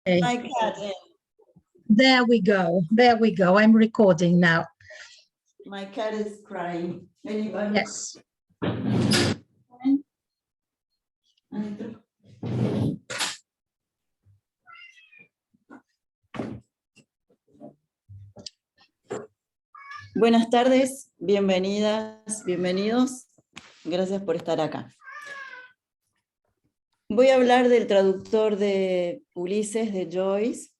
Okay, My cat, there we go. There we go. I'm recording now. my cat is crying. Anybody? Yes. Buenas tardes, bienvenidas, bienvenidos. Gracias por estar acá. Voy a hablar del traductor de Ulises, de Joyce.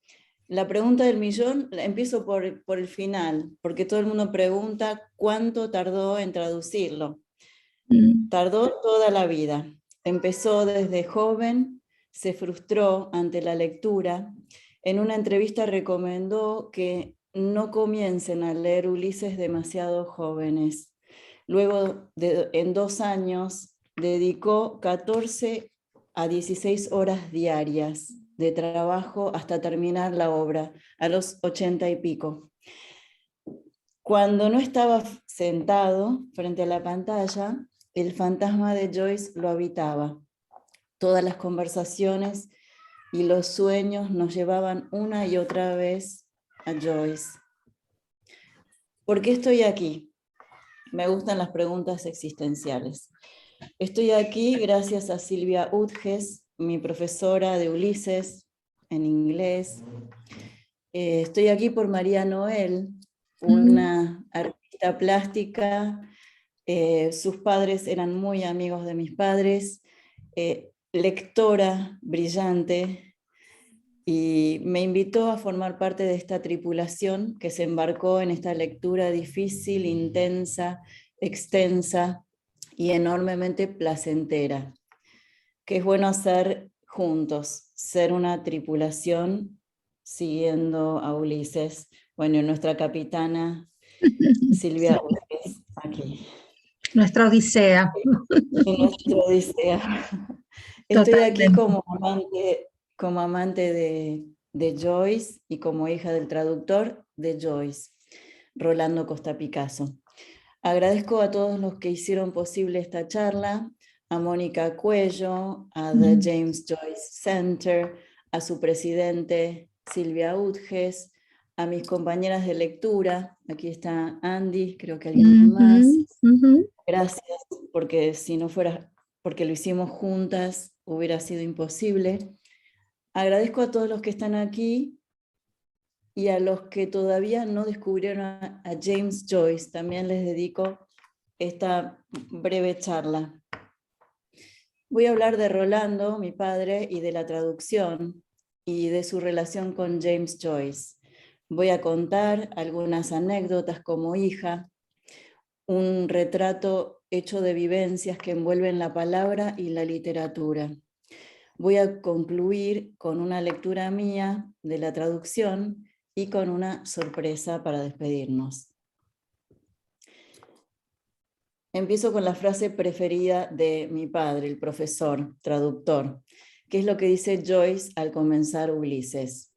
La pregunta del millón, empiezo por el final, porque todo el mundo pregunta cuánto tardó en traducirlo. Tardó toda la vida. Empezó desde joven, se frustró ante la lectura. En una entrevista recomendó que no comiencen a leer Ulises demasiado jóvenes. Luego, en 2 años, dedicó 14 a 16 horas diarias de trabajo hasta terminar la obra, a los 80 y pico. Cuando no estaba sentado frente a la pantalla, el fantasma de Joyce lo habitaba. Todas las conversaciones y los sueños nos llevaban una y otra vez a Joyce. ¿Por qué estoy aquí? Me gustan las preguntas existenciales. Estoy aquí gracias a Silvia Utges, mi profesora de Ulises en inglés. Estoy aquí por María Noel, una artista plástica. Sus padres eran muy amigos de mis padres, lectora brillante, y me invitó a formar parte de esta tripulación que se embarcó en esta lectura difícil, intensa, extensa y enormemente placentera, que es bueno hacer juntos, ser una tripulación siguiendo a Ulises. Bueno, nuestra capitana Silvia Utges, aquí. Nuestra odisea. En nuestra odisea. Estoy aquí como amante de Joyce y como hija del traductor de Joyce, Rolando Costa Picasso. Agradezco a todos los que hicieron posible esta charla, a Mónica Cuello, a The James Joyce Center, a su presidente Silvia Utges, a mis compañeras de lectura, aquí está Andy, creo que alguien más. Gracias, porque si no fuera porque lo hicimos juntas, hubiera sido imposible. Agradezco a todos los que están aquí y a los que todavía no descubrieron a James Joyce. También les dedico esta breve charla. Voy a hablar de Rolando, mi padre, y de la traducción, y de su relación con James Joyce. Voy a contar algunas anécdotas como hija, un retrato hecho de vivencias que envuelven la palabra y la literatura. Voy a concluir con una lectura mía de la traducción y con una sorpresa para despedirnos. Empiezo con la frase preferida de mi padre, el profesor, traductor, que es lo que dice Joyce al comenzar Ulises.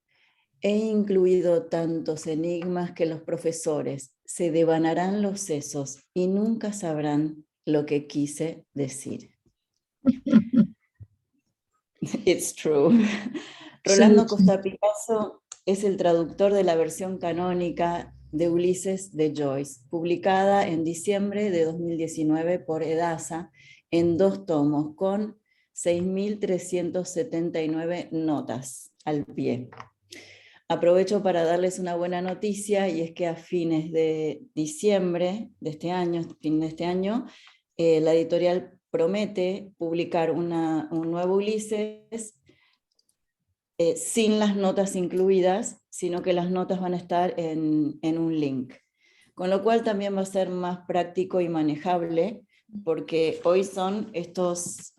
He incluido tantos enigmas que los profesores se devanarán los sesos y nunca sabrán lo que quise decir. It's true. Rolando Costa Picasso es el traductor de la versión canónica de Ulises de Joyce, publicada en diciembre de 2019 por Edasa en 2 tomos con 6.379 notas al pie. Aprovecho para darles una buena noticia, y es que a fines de diciembre de este año, la editorial promete publicar un nuevo Ulises sin las notas incluidas, sino que las notas van a estar en un link. Con lo cual también va a ser más práctico y manejable, porque hoy son estos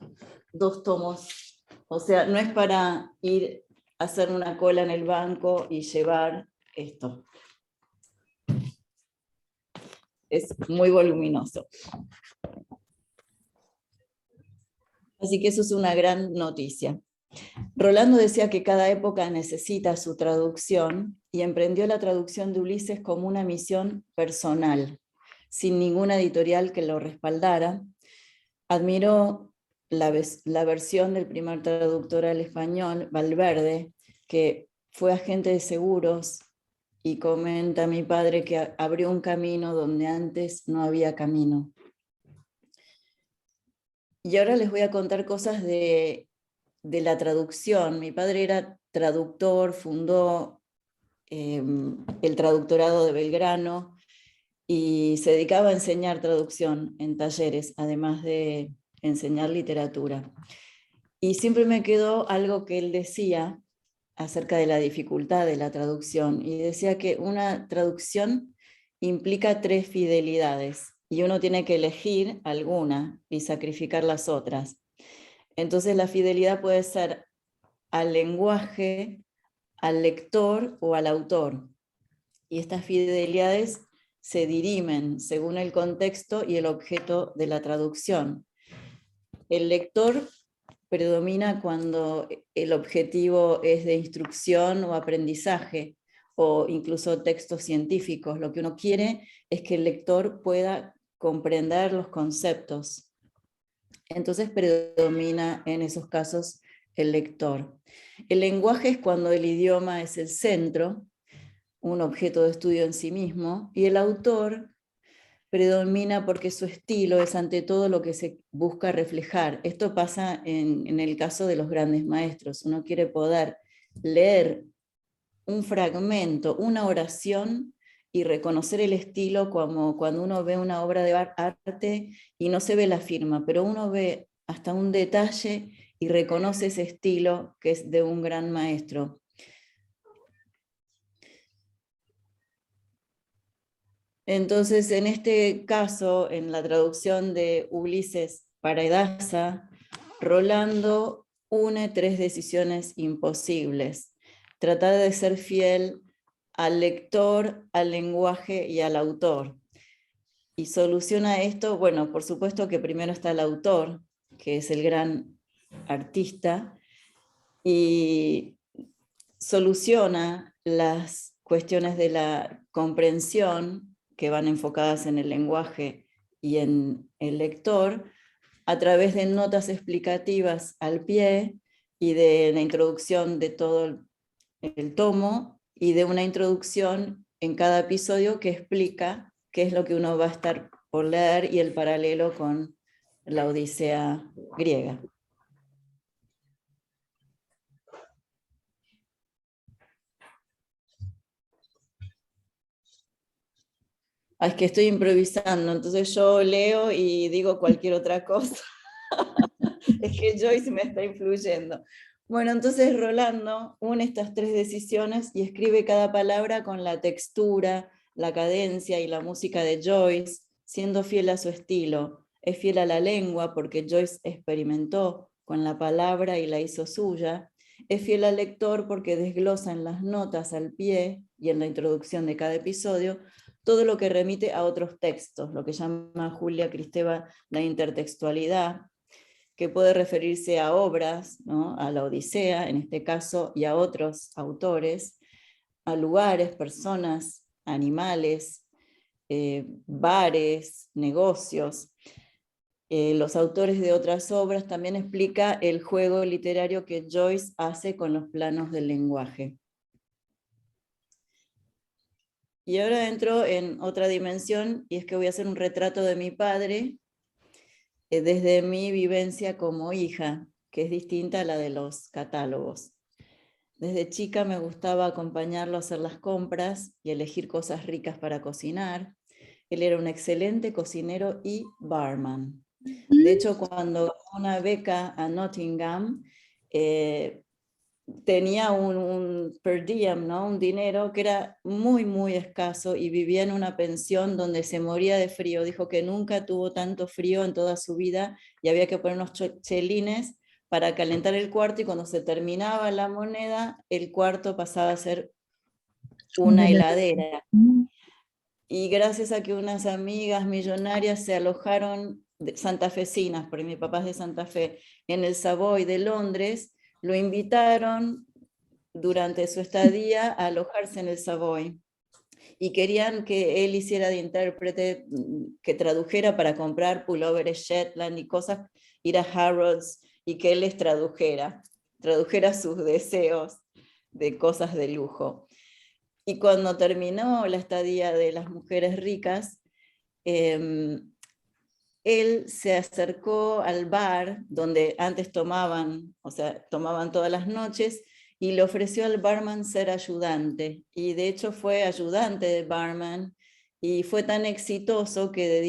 2 tomos. O sea, no es para ir a hacer una cola en el banco y llevar esto. Es muy voluminoso. Así que eso es una gran noticia. Rolando decía que cada época necesita su traducción y emprendió la traducción de Ulises como una misión personal, sin ninguna editorial que lo respaldara. Admiró la versión del primer traductor al español, Valverde, que fue agente de seguros y comenta mi padre que abrió un camino donde antes no había camino. Y ahora les voy a contar cosas de la traducción. Mi padre era traductor, fundó el traductorado de Belgrano y se dedicaba a enseñar traducción en talleres, además de enseñar literatura. Y siempre me quedó algo que él decía acerca de la dificultad de la traducción, y decía que una traducción implica 3 fidelidades, y uno tiene que elegir alguna y sacrificar las otras. Entonces la fidelidad puede ser al lenguaje, al lector o al autor. Y estas fidelidades se dirimen según el contexto y el objeto de la traducción. El lector predomina cuando el objetivo es de instrucción o aprendizaje, o incluso textos científicos. Lo que uno quiere es que el lector pueda comprender los conceptos. Entonces predomina en esos casos el lector. El lenguaje es cuando el idioma es el centro, un objeto de estudio en sí mismo, y el autor predomina porque su estilo es ante todo lo que se busca reflejar. Esto pasa en el caso de los grandes maestros. Uno quiere poder leer un fragmento, una oración, y reconocer el estilo, como cuando uno ve una obra de arte y no se ve la firma, pero uno ve hasta un detalle y reconoce ese estilo que es de un gran maestro. Entonces, en este caso, en la traducción de Ulises para Edasa, Rolando une 3 decisiones imposibles: tratar de ser fiel al lector, al lenguaje y al autor. Y soluciona esto, bueno, por supuesto que primero está el autor, que es el gran artista, y soluciona las cuestiones de la comprensión, que van enfocadas en el lenguaje y en el lector, a través de notas explicativas al pie y de la introducción de todo el tomo, y de una introducción en cada episodio que explica qué es lo que uno va a estar por leer y el paralelo con la Odisea griega. Es que estoy improvisando, entonces yo leo y digo cualquier otra cosa. Es que Joyce me está influyendo. Bueno, entonces Rolando une estas 3 decisiones y escribe cada palabra con la textura, la cadencia y la música de Joyce, siendo fiel a su estilo. Es fiel a la lengua porque Joyce experimentó con la palabra y la hizo suya. Es fiel al lector porque desglosa en las notas al pie y en la introducción de cada episodio todo lo que remite a otros textos, lo que llama Julia Kristeva la intertextualidad, que puede referirse a obras, ¿no?, a la Odisea en este caso, y a otros autores, a lugares, personas, animales, bares, negocios. Los autores de otras obras también explica el juego literario que Joyce hace con los planos del lenguaje. Y ahora entro en otra dimensión, y es que voy a hacer un retrato de mi padre desde mi vivencia como hija, que es distinta a la de los catálogos. Desde chica me gustaba acompañarlo a hacer las compras y elegir cosas ricas para cocinar. Él era un excelente cocinero y barman. De hecho, cuando ganó una beca a Nottingham, tenía un per diem, ¿no?, un dinero que era muy, muy escaso, y vivía en una pensión donde se moría de frío. Dijo que nunca tuvo tanto frío en toda su vida y había que poner unos chelines para calentar el cuarto, y cuando se terminaba la moneda, el cuarto pasaba a ser una heladera. Y gracias a que unas amigas millonarias se alojaron, santafesinas, porque mi papá es de Santa Fe, en el Savoy de Londres, lo invitaron durante su estadía a alojarse en el Savoy, y querían que él hiciera de intérprete, que tradujera para comprar pulóveres Shetland y cosas, ir a Harrods, y que él les tradujera sus deseos. de cosas de lujo. Y cuando terminó la estadía de las mujeres ricas, él se acercó al bar donde antes tomaban, o sea, tomaban todas las noches, y le ofreció al barman ser ayudante. Y de hecho fue ayudante de barman, y fue tan exitoso que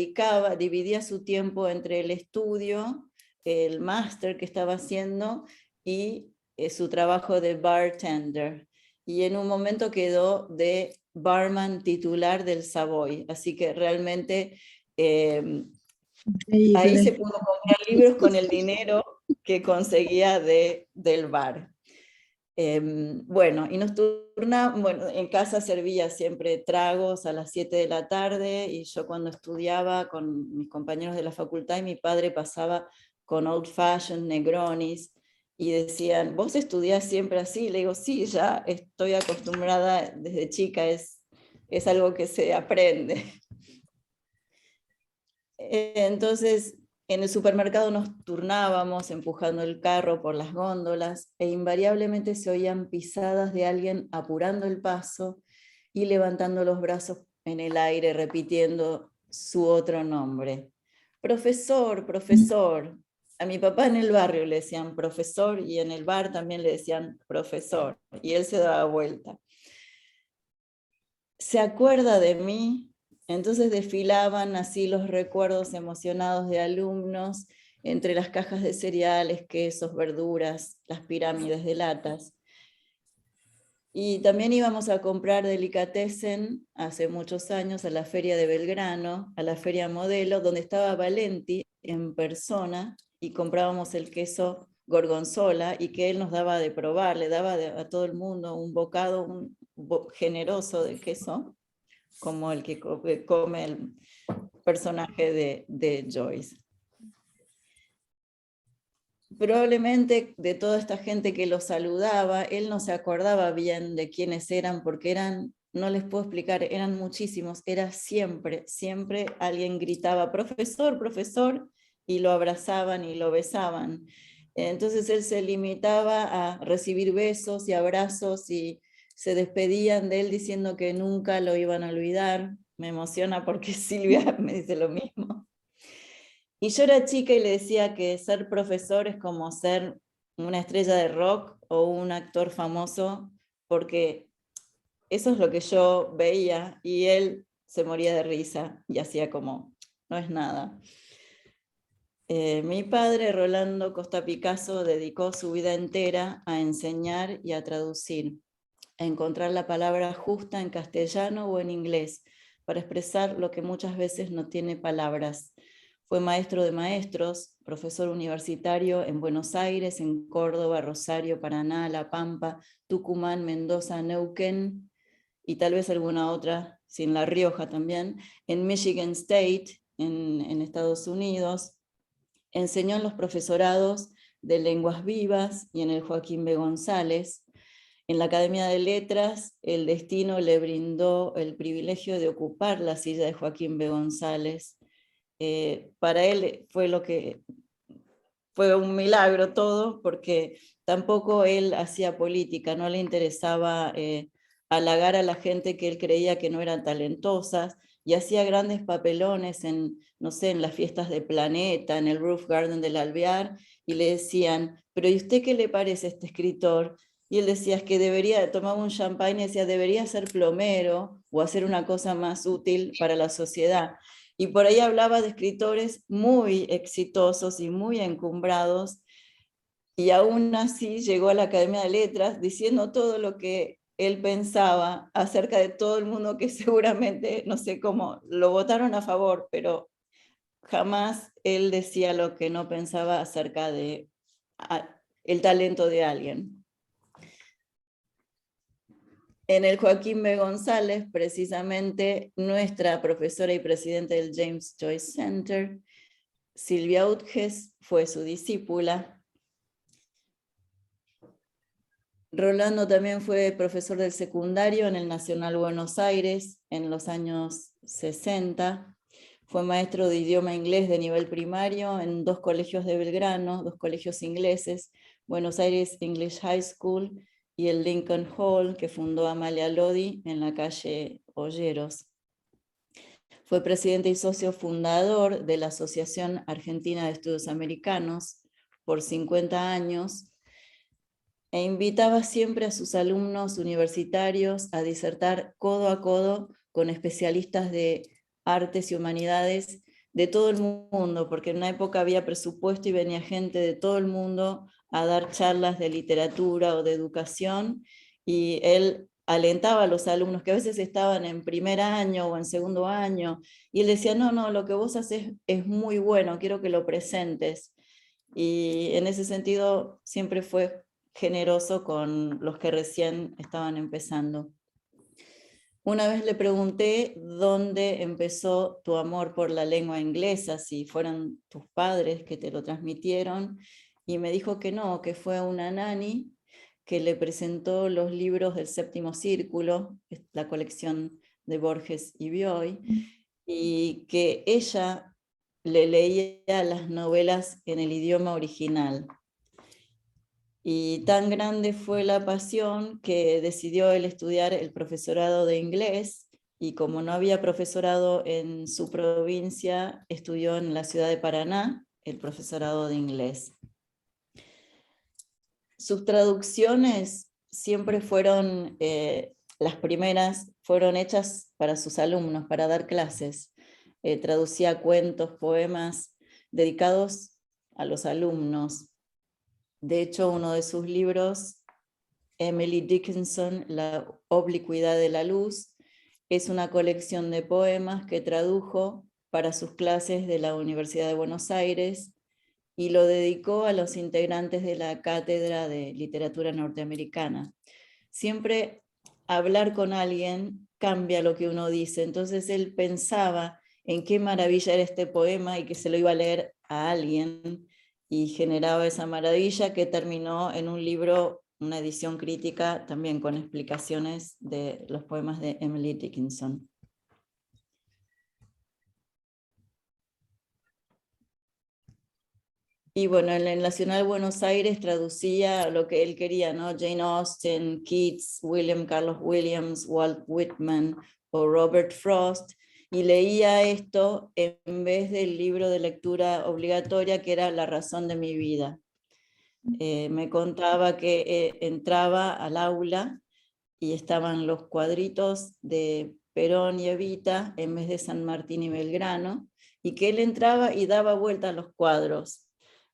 dividía su tiempo entre el estudio, el máster que estaba haciendo, y su trabajo de bartender. Y en un momento quedó de barman titular del Savoy. Así que realmente ahí se Increíble. pudo comprar libros con el dinero que conseguía del bar. Bueno, y bueno, en casa servía siempre tragos a las 7 de la tarde, y yo cuando estudiaba con mis compañeros de la facultad, y mi padre pasaba con old fashioned Negronis, y decían, ¿vos estudiás siempre así? Le digo, sí, ya estoy acostumbrada desde chica, es algo que se aprende. Entonces, en el supermercado nos turnábamos empujando el carro por las góndolas, e invariablemente se oían pisadas de alguien apurando el paso y levantando los brazos en el aire, repitiendo su otro nombre. Profesor, profesor. A mi papá en el barrio le decían profesor, y en el bar también le decían profesor, y él se daba vuelta. ¿Se acuerda de mí? Entonces desfilaban así los recuerdos emocionados de alumnos entre las cajas de cereales, quesos, verduras, las pirámides de latas. Y también íbamos a comprar delicatessen hace muchos años a la feria de Belgrano, a la feria Modelo, donde estaba Valenti en persona, y comprábamos el queso gorgonzola, y que él nos daba de probar, le daba a todo el mundo un bocado generoso de queso, como el que come el personaje de Joyce. Probablemente de toda esta gente que lo saludaba, él no se acordaba bien de quiénes eran, porque no les puedo explicar, eran muchísimos, era siempre alguien gritaba, profesor, profesor, y lo abrazaban y lo besaban. Entonces él se limitaba a recibir besos y abrazos, y se despedían de él diciendo que nunca lo iban a olvidar. Me emociona porque Silvia me dice lo mismo. Y yo era chica y le decía que ser profesor es como ser una estrella de rock o un actor famoso, porque eso es lo que yo veía, y él se moría de risa y hacía como, no es nada. Mi padre, Rolando Costa Picasso, dedicó su vida entera a enseñar y a traducir, a encontrar la palabra justa en castellano o en inglés, para expresar lo que muchas veces no tiene palabras. Fue maestro de maestros, profesor universitario en Buenos Aires, en Córdoba, Rosario, Paraná, La Pampa, Tucumán, Mendoza, Neuquén, y tal vez alguna otra, sin La Rioja también, en Michigan State, en Estados Unidos. Enseñó en los profesorados de Lenguas Vivas y en el Joaquín B. González. En la Academia de Letras, el destino le brindó el privilegio de ocupar la silla de Joaquín B. González. Para él fue un milagro todo, porque tampoco él hacía política, no le interesaba halagar a la gente que él creía que no eran talentosas, y hacía grandes papelones en, no sé, en las fiestas de Planeta, en el Roof Garden del Alvear, y le decían, pero ¿y usted qué le parece a este escritor? Y él decía, es que debería, tomaba un champán y decía, debería ser plomero o hacer una cosa más útil para la sociedad. Y por ahí hablaba de escritores muy exitosos y muy encumbrados, y aún así llegó a la Academia de Letras diciendo todo lo que él pensaba acerca de todo el mundo, que seguramente, no sé cómo, lo votaron a favor, pero jamás él decía lo que no pensaba acerca de el talento de alguien. En el Joaquín B. González, precisamente, nuestra profesora y presidenta del James Joyce Center, Silvia Utges, fue su discípula. Rolando también fue profesor del secundario en el Nacional Buenos Aires en los años 60. Fue maestro de idioma inglés de nivel primario en 2 colegios de Belgrano, 2 colegios ingleses, Buenos Aires English High School y el Lincoln Hall que fundó Amalia Lodi en la calle Olleros. Fue presidente y socio fundador de la Asociación Argentina de Estudios Americanos por 50 años e invitaba siempre a sus alumnos universitarios a disertar codo a codo con especialistas de artes y humanidades de todo el mundo, porque en una época había presupuesto y venía gente de todo el mundo a dar charlas de literatura o de educación, y él alentaba a los alumnos que a veces estaban en primer año o en segundo año, y él decía, no, no, lo que vos haces es muy bueno, quiero que lo presentes. Y en ese sentido siempre fue generoso con los que recién estaban empezando. Una vez le pregunté dónde empezó tu amor por la lengua inglesa, si fueron tus padres que te lo transmitieron, y me dijo que no, que fue una nani que le presentó los libros del Séptimo Círculo, la colección de Borges y Bioy, y que ella le leía las novelas en el idioma original. Y tan grande fue la pasión que decidió él estudiar el profesorado de inglés, y como no había profesorado en su provincia, estudió en la ciudad de Paraná el profesorado de inglés. Sus traducciones siempre fueron, las primeras fueron hechas para sus alumnos, para dar clases. Traducía cuentos, poemas dedicados a los alumnos. De hecho, uno de sus libros, Emily Dickinson, La oblicuidad de la luz, es una colección de poemas que tradujo para sus clases de la Universidad de Buenos Aires y lo dedicó a los integrantes de la Cátedra de Literatura Norteamericana. Siempre hablar con alguien cambia lo que uno dice, entonces él pensaba en qué maravilla era este poema y que se lo iba a leer a alguien, y generaba esa maravilla que terminó en un libro, una edición crítica también con explicaciones de los poemas de Emily Dickinson. Y bueno, en el Nacional Buenos Aires traducía lo que él quería, ¿no? Jane Austen, Keats, William Carlos Williams, Walt Whitman o Robert Frost, y leía esto en vez del libro de lectura obligatoria que era La razón de mi vida. Me contaba que entraba al aula y estaban los cuadritos de Perón y Evita en vez de San Martín y Belgrano, y que él entraba y daba vuelta a los cuadros.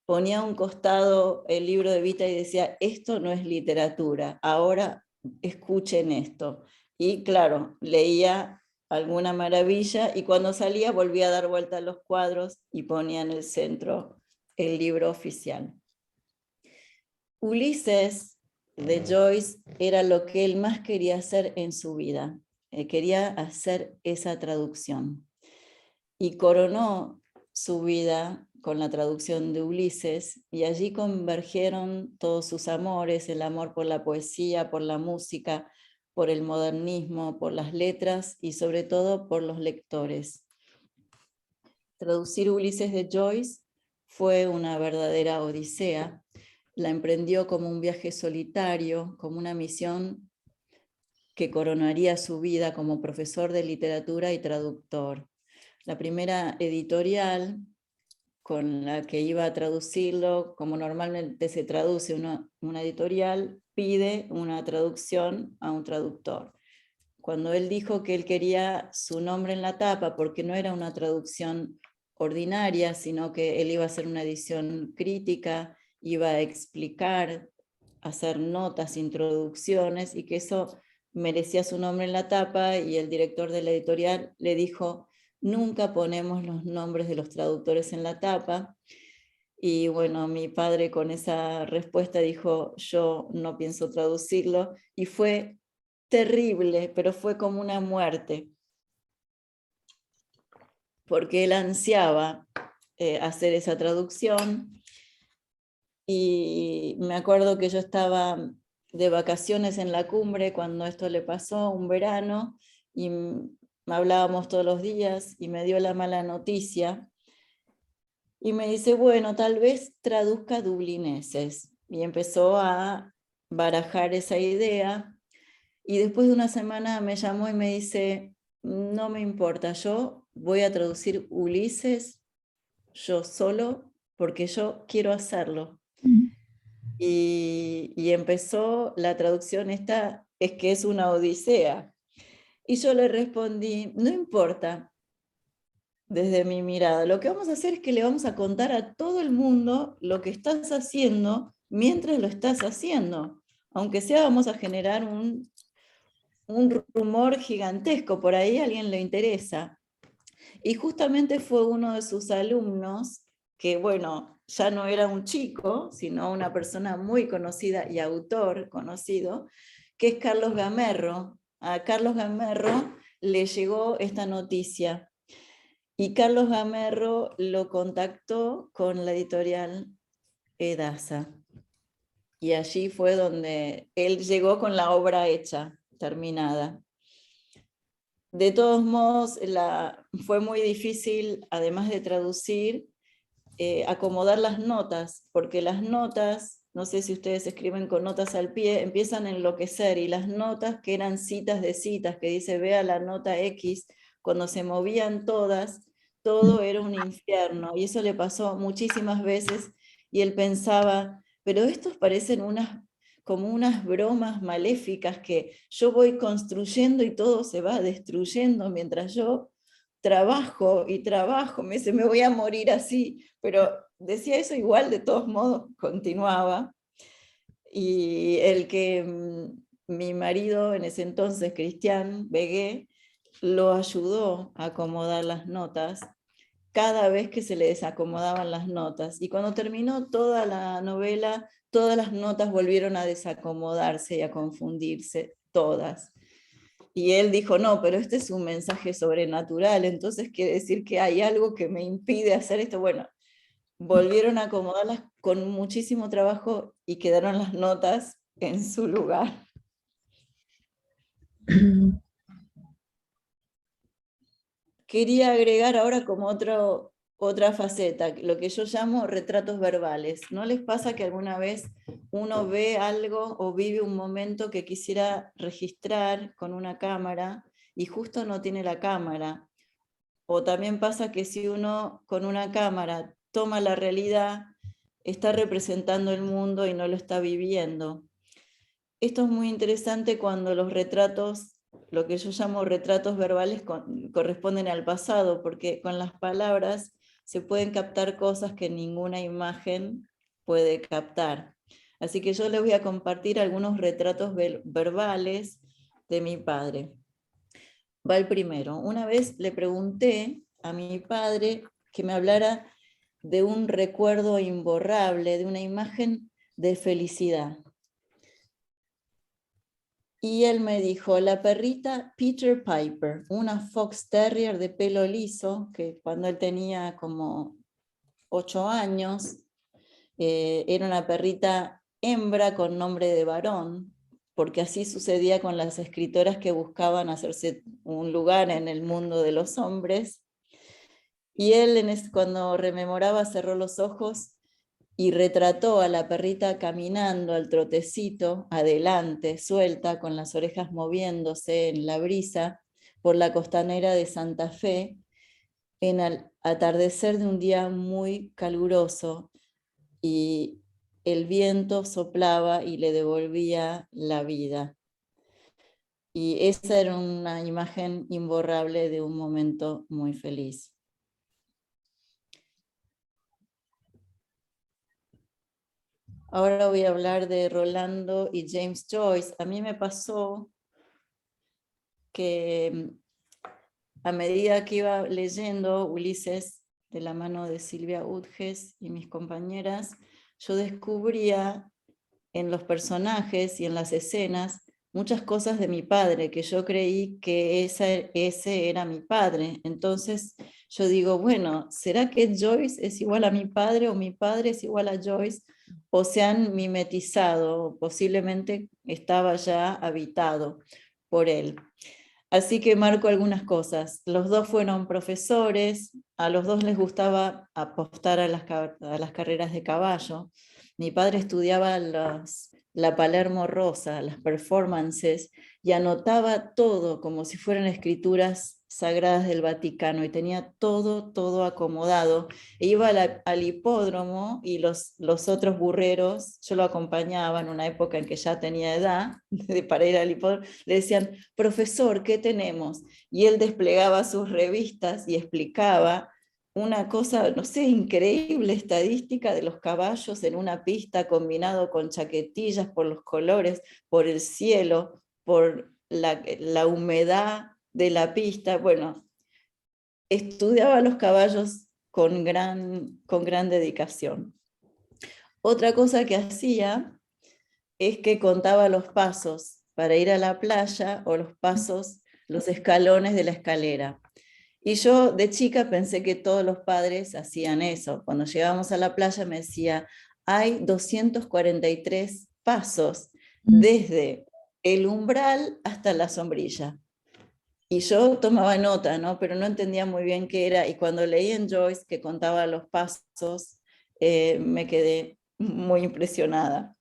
Ponía a un costado el libro de Evita y decía, esto no es literatura, ahora escuchen esto. Y claro, leía alguna maravilla y cuando salía volvía a dar vuelta a los cuadros y ponía en el centro el libro oficial. Ulises de Joyce era lo que él más quería hacer en su vida. Quería hacer esa traducción. Y coronó su vida con la traducción de Ulises, y allí convergieron todos sus amores, el amor por la poesía, por la música, por el modernismo, por las letras y sobre todo por los lectores. Traducir Ulises de Joyce fue una verdadera odisea. La emprendió como un viaje solitario, como una misión que coronaría su vida como profesor de literatura y traductor. La primera editorial con la que iba a traducirlo, como normalmente se traduce una editorial, pide una traducción a un traductor. Cuando él dijo que él quería su nombre en la tapa, porque no era una traducción ordinaria, sino que él iba a hacer una edición crítica, iba a explicar, hacer notas, introducciones, y que eso merecía su nombre en la tapa, y el director de la editorial le dijo, nunca ponemos los nombres de los traductores en la tapa. Y bueno, mi padre con esa respuesta dijo, yo no pienso traducirlo, y fue terrible, pero fue como una muerte, porque él ansiaba hacer esa traducción. Y me acuerdo que yo estaba de vacaciones en la cumbre cuando esto le pasó, un verano, y hablábamos todos los días y me dio la mala noticia. Y me dice, bueno, tal vez traduzca dublineses. Y empezó a barajar esa idea. Y después de una semana me llamó y me dice, no me importa, yo voy a traducir Ulises yo solo porque yo quiero hacerlo. Y empezó la traducción esta, es que es una odisea. Y yo le respondí, no importa, desde mi mirada, lo que vamos a hacer es que le vamos a contar a todo el mundo lo que estás haciendo mientras lo estás haciendo. Aunque sea, vamos a generar un rumor gigantesco, por ahí a alguien le interesa. Y justamente fue uno de sus alumnos, que bueno, ya no era un chico, sino una persona muy conocida y autor conocido, que es Carlos Gamerro. A Carlos Gamerro le llegó esta noticia y Carlos Gamerro lo contactó con la editorial Edasa. Y allí fue donde él llegó con la obra hecha, terminada. De todos modos, fue muy difícil, además de traducir, acomodar las notas, porque las notas, no sé si ustedes escriben con notas al pie, empiezan a enloquecer, y las notas que eran citas de citas, que dice vea la nota X, cuando se movían todas, todo era un infierno, y eso le pasó muchísimas veces, y él pensaba, pero estos parecen como unas bromas maléficas que yo voy construyendo y todo se va destruyendo mientras yo trabajo y trabajo, me dice, me voy a morir así, pero decía eso igual, de todos modos, continuaba. Y mi marido en ese entonces, Cristian Begué, lo ayudó a acomodar las notas cada vez que se le desacomodaban las notas. Y cuando terminó toda la novela, todas las notas volvieron a desacomodarse y a confundirse, todas. Y él dijo, no, pero este es un mensaje sobrenatural, entonces quiere decir que hay algo que me impide hacer esto. Bueno, volvieron a acomodarlas con muchísimo trabajo y quedaron las notas en su lugar. Quería agregar ahora como otra faceta, lo que yo llamo retratos verbales. ¿No les pasa que alguna vez uno ve algo o vive un momento que quisiera registrar con una cámara y justo no tiene la cámara? O también pasa que si uno con una cámara toma la realidad, está representando el mundo y no lo está viviendo. Esto es muy interesante cuando los retratos, lo que yo llamo retratos verbales, corresponden al pasado, porque con las palabras se pueden captar cosas que ninguna imagen puede captar. Así que yo les voy a compartir algunos retratos verbales de mi padre. Va el primero. Una vez le pregunté a mi padre que me hablara de un recuerdo imborrable, de una imagen de felicidad. Y él me dijo, la perrita Peter Piper, una fox terrier de pelo liso, que cuando él tenía como 8 años, era una perrita hembra con nombre de varón, porque así sucedía con las escritoras que buscaban hacerse un lugar en el mundo de los hombres. Y él cuando rememoraba cerró los ojos y retrató a la perrita caminando al trotecito, adelante, suelta, con las orejas moviéndose en la brisa, por la costanera de Santa Fe, en el atardecer de un día muy caluroso, y el viento soplaba y le devolvía la vida. Y esa era una imagen imborrable de un momento muy feliz. Ahora voy a hablar de Rolando y James Joyce. A mí me pasó que a medida que iba leyendo Ulises de la mano de Silvia Udges y mis compañeras, yo descubría en los personajes y en las escenas muchas cosas de mi padre, que yo creí que ese era mi padre. Entonces yo digo, bueno, ¿será que Joyce es igual a mi padre o mi padre es igual a Joyce? O se han mimetizado, posiblemente estaba ya habitado por él. Así que marco algunas cosas. Los dos fueron profesores, a los dos les gustaba apostar a las carreras de caballo. Mi padre estudiaba la Palermo Rosa, las performances, y anotaba todo como si fueran escrituras sagradas del Vaticano, y tenía todo acomodado. E iba al hipódromo y los otros burreros, yo lo acompañaba en una época en que ya tenía edad para ir al hipódromo, le decían, profesor, ¿qué tenemos? Y él desplegaba sus revistas y explicaba una cosa, no sé, increíble estadística de los caballos en una pista combinado con chaquetillas por los colores, por el cielo, por la humedad de la pista. Bueno, estudiaba a los caballos con gran dedicación. Otra cosa que hacía es que contaba los pasos para ir a la playa o los pasos, los escalones de la escalera. Y yo de chica pensé que todos los padres hacían eso. Cuando llegábamos a la playa me decía, hay 243 pasos desde el umbral hasta la sombrilla. Y yo tomaba nota, ¿no? Pero no entendía muy bien qué era. Y cuando leí en Joyce que contaba los pasos, me quedé muy impresionada.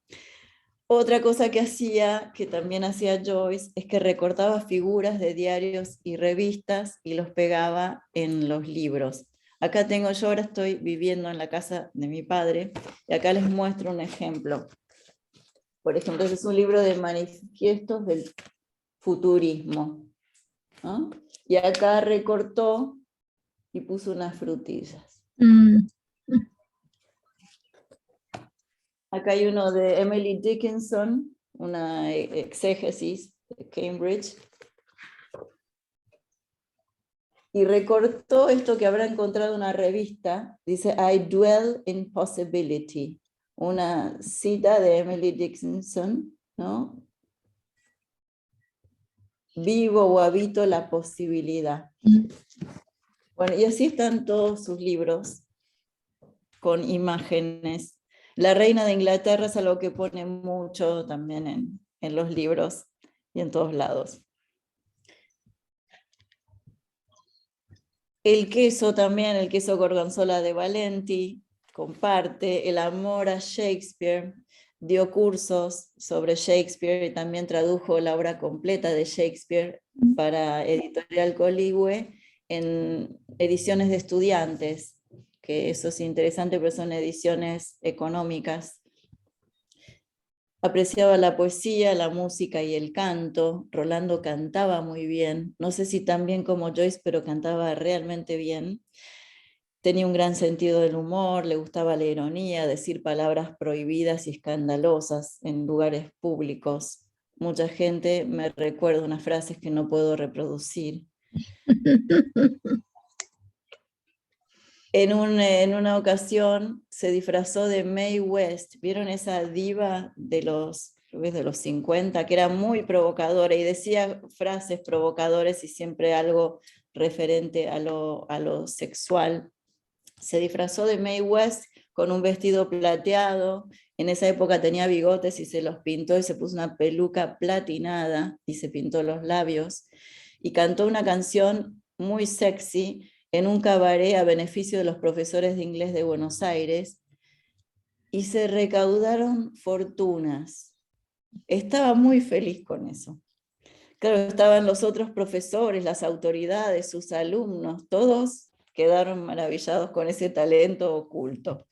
Otra cosa que hacía, que también hacía Joyce, es que recortaba figuras de diarios y revistas y los pegaba en los libros. Acá tengo, yo ahora estoy viviendo en la casa de mi padre, y acá les muestro un ejemplo. Por ejemplo, este es un libro de manifiestos del futurismo, ¿no? Y acá recortó y puso unas frutillas. Acá hay uno de Emily Dickinson, una exégesis de Cambridge, y recortó esto que habrá encontrado en una revista, dice I dwell in possibility, una cita de Emily Dickinson, ¿no? Vivo o habito la posibilidad. Bueno, y así están todos sus libros, con imágenes. La reina de Inglaterra es algo que pone mucho también en los libros y en todos lados. El queso también, el queso gorgonzola de Valenti, comparte el amor a Shakespeare, dio cursos sobre Shakespeare y también tradujo la obra completa de Shakespeare para Editorial Coligüe en ediciones de estudiantes, que eso es interesante, pero son ediciones económicas. Apreciaba la poesía, la música y el canto. Rolando cantaba muy bien, no sé si tan bien como Joyce, pero cantaba realmente bien. Tenía un gran sentido del humor, le gustaba la ironía, decir palabras prohibidas y escandalosas en lugares públicos. Mucha gente me recuerda unas frases que no puedo reproducir. En una ocasión se disfrazó de Mae West. ¿Vieron esa diva de los 50, que era muy provocadora y decía frases provocadoras y siempre algo referente a lo sexual? Se disfrazó de Mae West con un vestido plateado. En esa época tenía bigotes y se los pintó y se puso una peluca platinada y se pintó los labios. Y cantó una canción muy sexy en un cabaret a beneficio de los profesores de inglés de Buenos Aires, y se recaudaron fortunas. Estaba muy feliz con eso. Claro, estaban los otros profesores, las autoridades, sus alumnos, todos quedaron maravillados con ese talento oculto.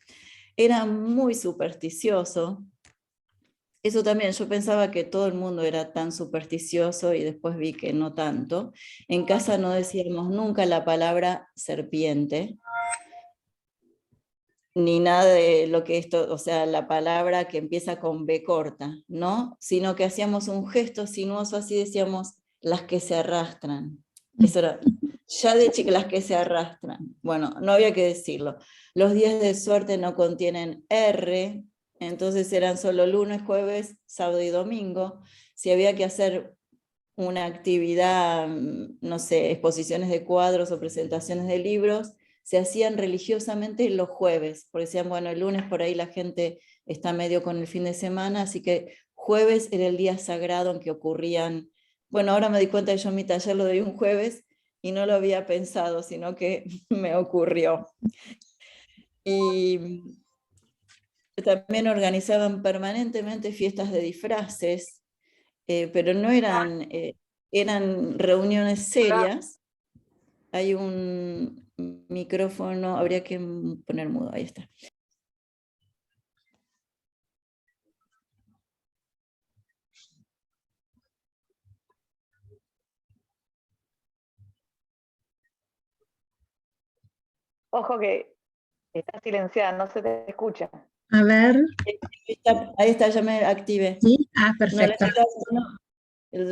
Era muy supersticioso. Eso también, yo pensaba que todo el mundo era tan supersticioso y después vi que no tanto. En casa no decíamos nunca la palabra serpiente, ni nada de lo que esto, o sea, la palabra que empieza con B corta, ¿no? Sino que hacíamos un gesto sinuoso, así decíamos, las que se arrastran. Eso era, ya de chica, las que se arrastran. Bueno, no había que decirlo. Los días de suerte no contienen R, entonces eran solo lunes, jueves, sábado y domingo. Si había que hacer una actividad, no sé, exposiciones de cuadros o presentaciones de libros, se hacían religiosamente los jueves, porque decían, bueno, el lunes por ahí la gente está medio con el fin de semana, así que jueves era el día sagrado en que ocurrían, bueno, ahora me di cuenta que yo mi taller lo doy un jueves y no lo había pensado, sino que me ocurrió. Y también organizaban permanentemente fiestas de disfraces, pero no eran, eran reuniones serias. Hay un micrófono, habría que poner mudo, ahí está. Ojo que está silenciada, no se te escucha. A ver, Ahí está, ya me activé. sí, No, les perfecto. estaba diciendo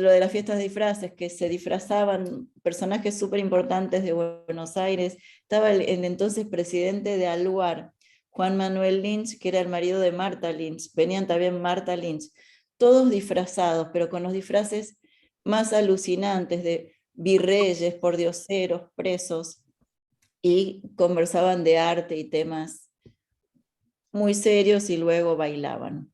lo de las fiestas de disfraces, que se disfrazaban personajes súper importantes de Buenos Aires. Estaba el entonces presidente de Aluar, Juan Manuel Lynch, que era el marido de Marta Lynch. Venían también Marta Lynch, todos disfrazados, pero con los disfraces más alucinantes de virreyes, pordioseros, presos, y conversaban de arte y temas muy serios y luego bailaban.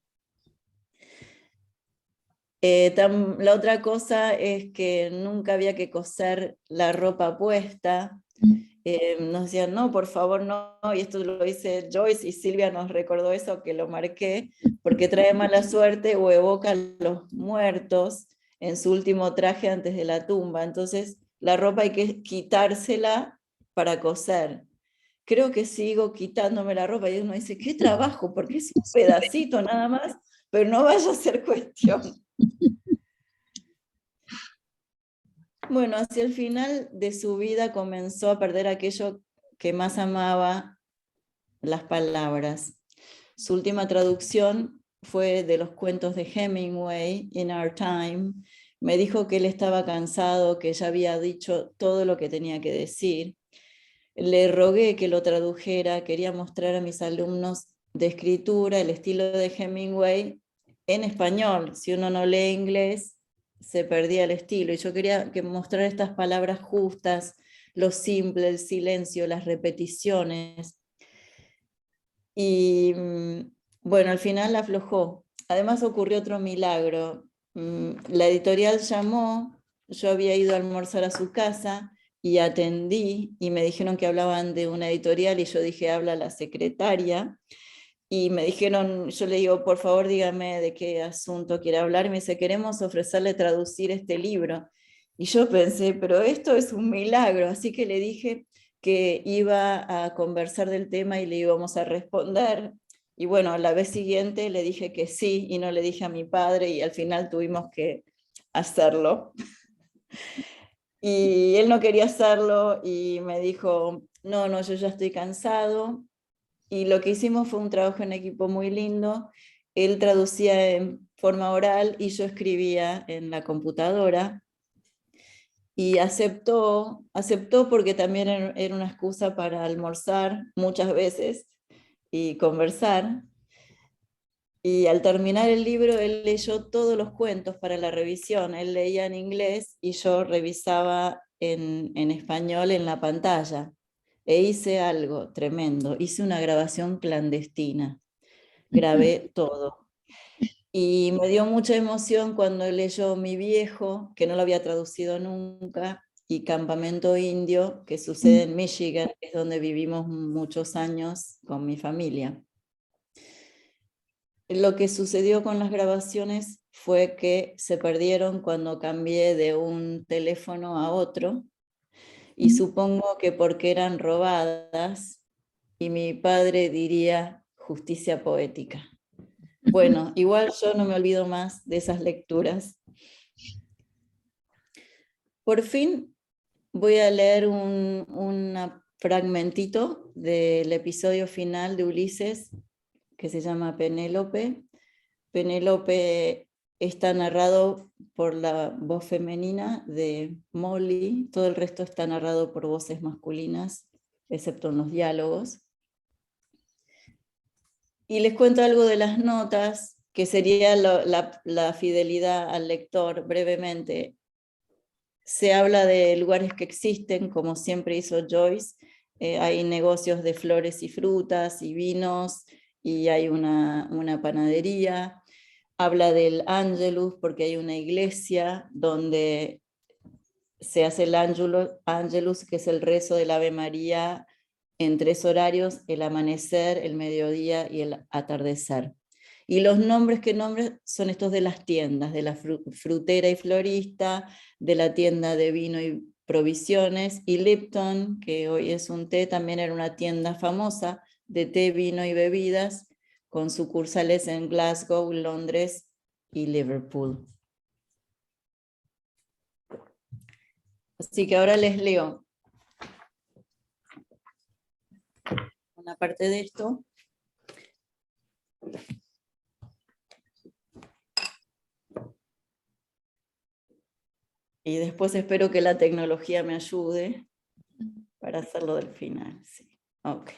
La otra cosa es que nunca había que coser la ropa puesta. Nos decían, no, por favor, no, y esto lo dice Joyce, y Silvia nos recordó eso, que lo marqué, porque trae mala suerte o evoca a los muertos en su último traje antes de la tumba. Entonces, la ropa hay que quitársela para coser. Creo que sigo quitándome la ropa, y uno dice, qué trabajo, porque es un pedacito nada más, pero no vaya a ser cuestión. Bueno, hacia el final de su vida comenzó a perder aquello que más amaba, las palabras. Su última traducción fue de los cuentos de Hemingway, In Our Time. Me dijo que él estaba cansado, que ya había dicho todo lo que tenía que decir. Le rogué que lo tradujera, quería mostrar a mis alumnos de escritura el estilo de Hemingway en español. Si uno no lee inglés, se perdía el estilo, y yo quería que mostrar estas palabras justas, lo simple, el silencio, las repeticiones. Y bueno, al final aflojó. Además ocurrió otro milagro. La editorial llamó, yo había ido a almorzar a su casa y atendí, y me dijeron que hablaban de una editorial, y yo dije, habla la secretaria. Y me dijeron, yo le digo, por favor dígame de qué asunto quiere hablar, y me dice, queremos ofrecerle traducir este libro. Y yo pensé, pero esto es un milagro, así que le dije que iba a conversar del tema y le íbamos a responder. Y bueno, la vez siguiente le dije que sí, y no le dije a mi padre, y al final tuvimos que hacerlo. Y él no quería hacerlo y me dijo, no, no, yo ya estoy cansado. Y lo que hicimos fue un trabajo en equipo muy lindo. Él traducía en forma oral y yo escribía en la computadora. Y aceptó porque también era una excusa para almorzar muchas veces y conversar. Y al terminar el libro, él leyó todos los cuentos para la revisión. Él leía en inglés y yo revisaba en español en la pantalla. E hice algo tremendo, hice una grabación clandestina, grabé todo. Y me dio mucha emoción cuando leyó Mi viejo, que no lo había traducido nunca, y Campamento Indio, que sucede en Michigan, que es donde vivimos muchos años con mi familia. Lo que sucedió con las grabaciones fue que se perdieron cuando cambié de un teléfono a otro, y supongo que porque eran robadas, y mi padre diría justicia poética. Bueno, igual yo no me olvido más de esas lecturas. Por fin voy a leer un fragmentito del episodio final de Ulises, que se llama Penélope. Penélope está narrado por la voz femenina de Molly, todo el resto está narrado por voces masculinas, excepto en los diálogos. Y les cuento algo de las notas, que sería la fidelidad al lector brevemente. Se habla de lugares que existen, como siempre hizo Joyce. Hay negocios de flores y frutas y vinos, y hay una panadería. Habla del Angelus, porque hay una iglesia donde se hace el Angelus, que es el rezo del Ave María en 3 horarios: el amanecer, el mediodía y el atardecer. Y los nombres que nombres son estos de las tiendas, de la frutera y florista, de la tienda de vino y provisiones, y Lipton, que hoy es un té, también era una tienda famosa de té, vino y bebidas, con sucursales en Glasgow, Londres y Liverpool. Así que ahora les leo una parte de esto. Y después espero que la tecnología me ayude para hacerlo del final. Sí. Ok.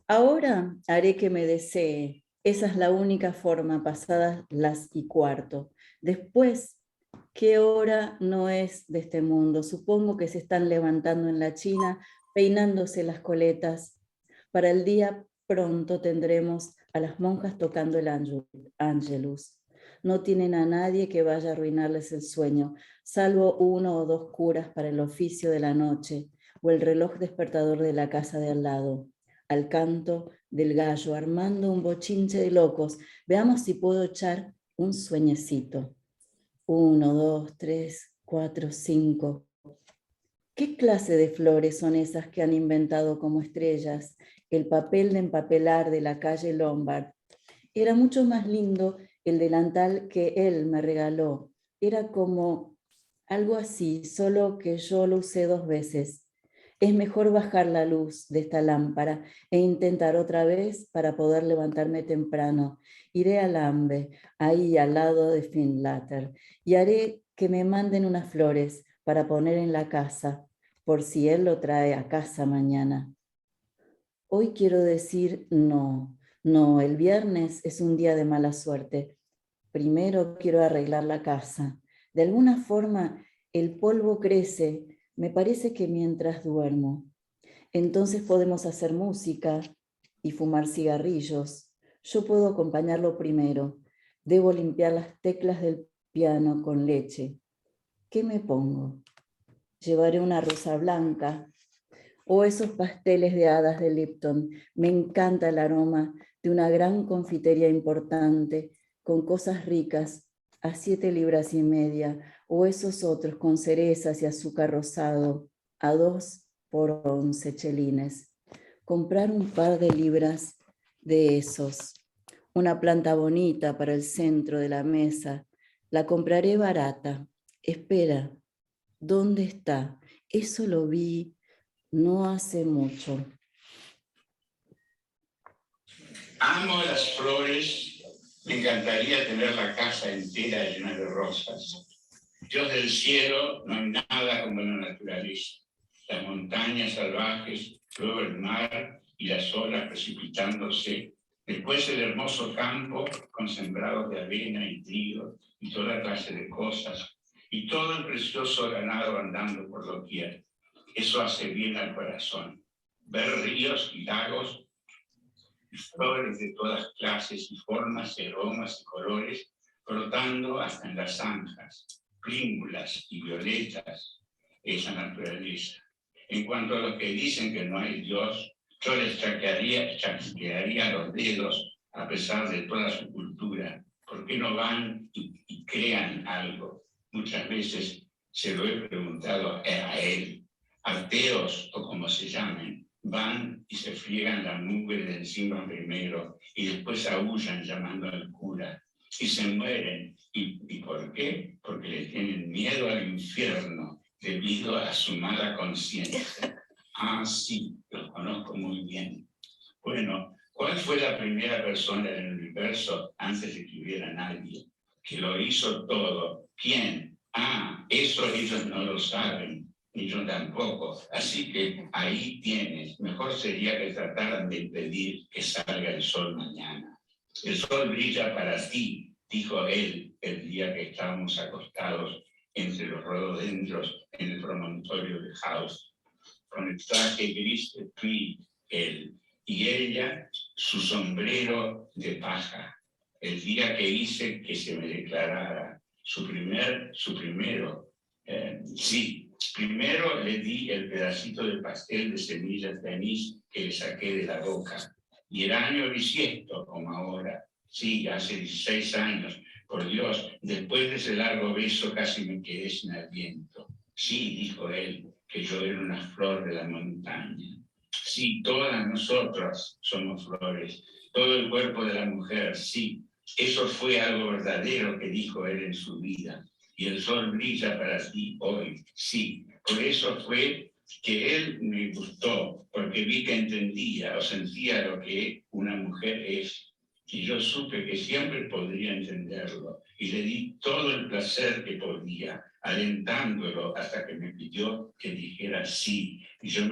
Ahora haré que me desee. Esa es la única forma, pasadas las 1:15. Después, ¿qué hora no es de este mundo? Supongo que se están levantando en la China, peinándose las coletas. Para el día pronto tendremos a las monjas tocando el Angelus. No tienen a nadie que vaya a arruinarles el sueño, salvo 1 o 2 curas para el oficio de la noche, o el reloj despertador de la casa de al lado. Al canto del gallo, armando un bochinche de locos. Veamos si puedo echar un sueñecito. 1, 2, 3, 4, 5. ¿Qué clase de flores son esas que han inventado como estrellas? El papel de empapelar de la calle Lombard. Era mucho más lindo el delantal que él me regaló. Era como algo así, solo que yo lo usé 2 veces. Es mejor bajar la luz de esta lámpara e intentar otra vez para poder levantarme temprano. Iré al Ambe, ahí al lado de Findlater, y haré que me manden unas flores para poner en la casa, por si él lo trae a casa mañana. Hoy quiero decir no. No, el viernes es un día de mala suerte. Primero quiero arreglar la casa. De alguna forma el polvo crece, me parece que mientras duermo. Entonces podemos hacer música y fumar cigarrillos. Yo puedo acompañarlo primero. Debo limpiar las teclas del piano con leche. ¿Qué me pongo? Llevaré una rosa blanca o esos pasteles de hadas de Lipton. Me encanta el aroma de una gran confitería importante con cosas ricas a 7,5 libras, o esos otros con cerezas y azúcar rosado a 2 por 11 chelines. Comprar un par de libras de esos. Una planta bonita para el centro de la mesa. La compraré barata. Espera, ¿dónde está? Eso lo vi no hace mucho. Amo las flores. Me encantaría tener la casa entera llena de rosas. Dios del cielo, no hay nada como la naturaleza. Las montañas salvajes, luego el mar y las olas precipitándose. Después el hermoso campo con sembrados de avena y trigo y toda clase de cosas. Y todo el precioso ganado andando por doquier. Eso hace bien al corazón. Ver ríos y lagos, flores de todas clases y formas, y aromas y colores, brotando hasta en las zanjas, plíngulas y violetas, esa naturaleza. En cuanto a los que dicen que no hay Dios, yo les chasquearía los dedos a pesar de toda su cultura. ¿Por qué no van y crean algo? Muchas veces se lo he preguntado a él. Ateos, o como se llamen, van y se friegan la nube de encima primero y después aúllan llamando al cura y se mueren. ¿Y por qué? Porque le tienen miedo al infierno debido a su mala conciencia. Ah, sí, los conozco muy bien. Bueno, ¿cuál fue la primera persona en el universo antes de que hubiera nadie? Que lo hizo todo. ¿Quién? Ah, eso ellos no lo saben. Ni yo tampoco. Así que ahí tienes. Mejor sería que trataran de impedir que salga el sol mañana. El sol brilla para ti, dijo él el día que estábamos acostados entre los rododendros en el promontorio de House, con el traje gris de Tweed, él, y ella su sombrero de paja. El día que hice que se me declarara su primero Sí, primero le di el pedacito de pastel de semillas de anís que le saqué de la boca. Y era año bisiesto, como ahora. Sí, hace 16 años. Por Dios, después de ese largo beso casi me quedé sin aliento. Sí, dijo él, que yo era una flor de la montaña. Sí, todas nosotras somos flores, todo el cuerpo de la mujer, sí. Eso fue algo verdadero que dijo él en su vida. Y el sol brilla para ti hoy, sí. Por eso fue que él me gustó, porque vi que entendía o sentía lo que una mujer es. Y yo supe que siempre podría entenderlo. Y le di todo el placer que podía, alentándolo hasta que me pidió que dijera sí. Y yo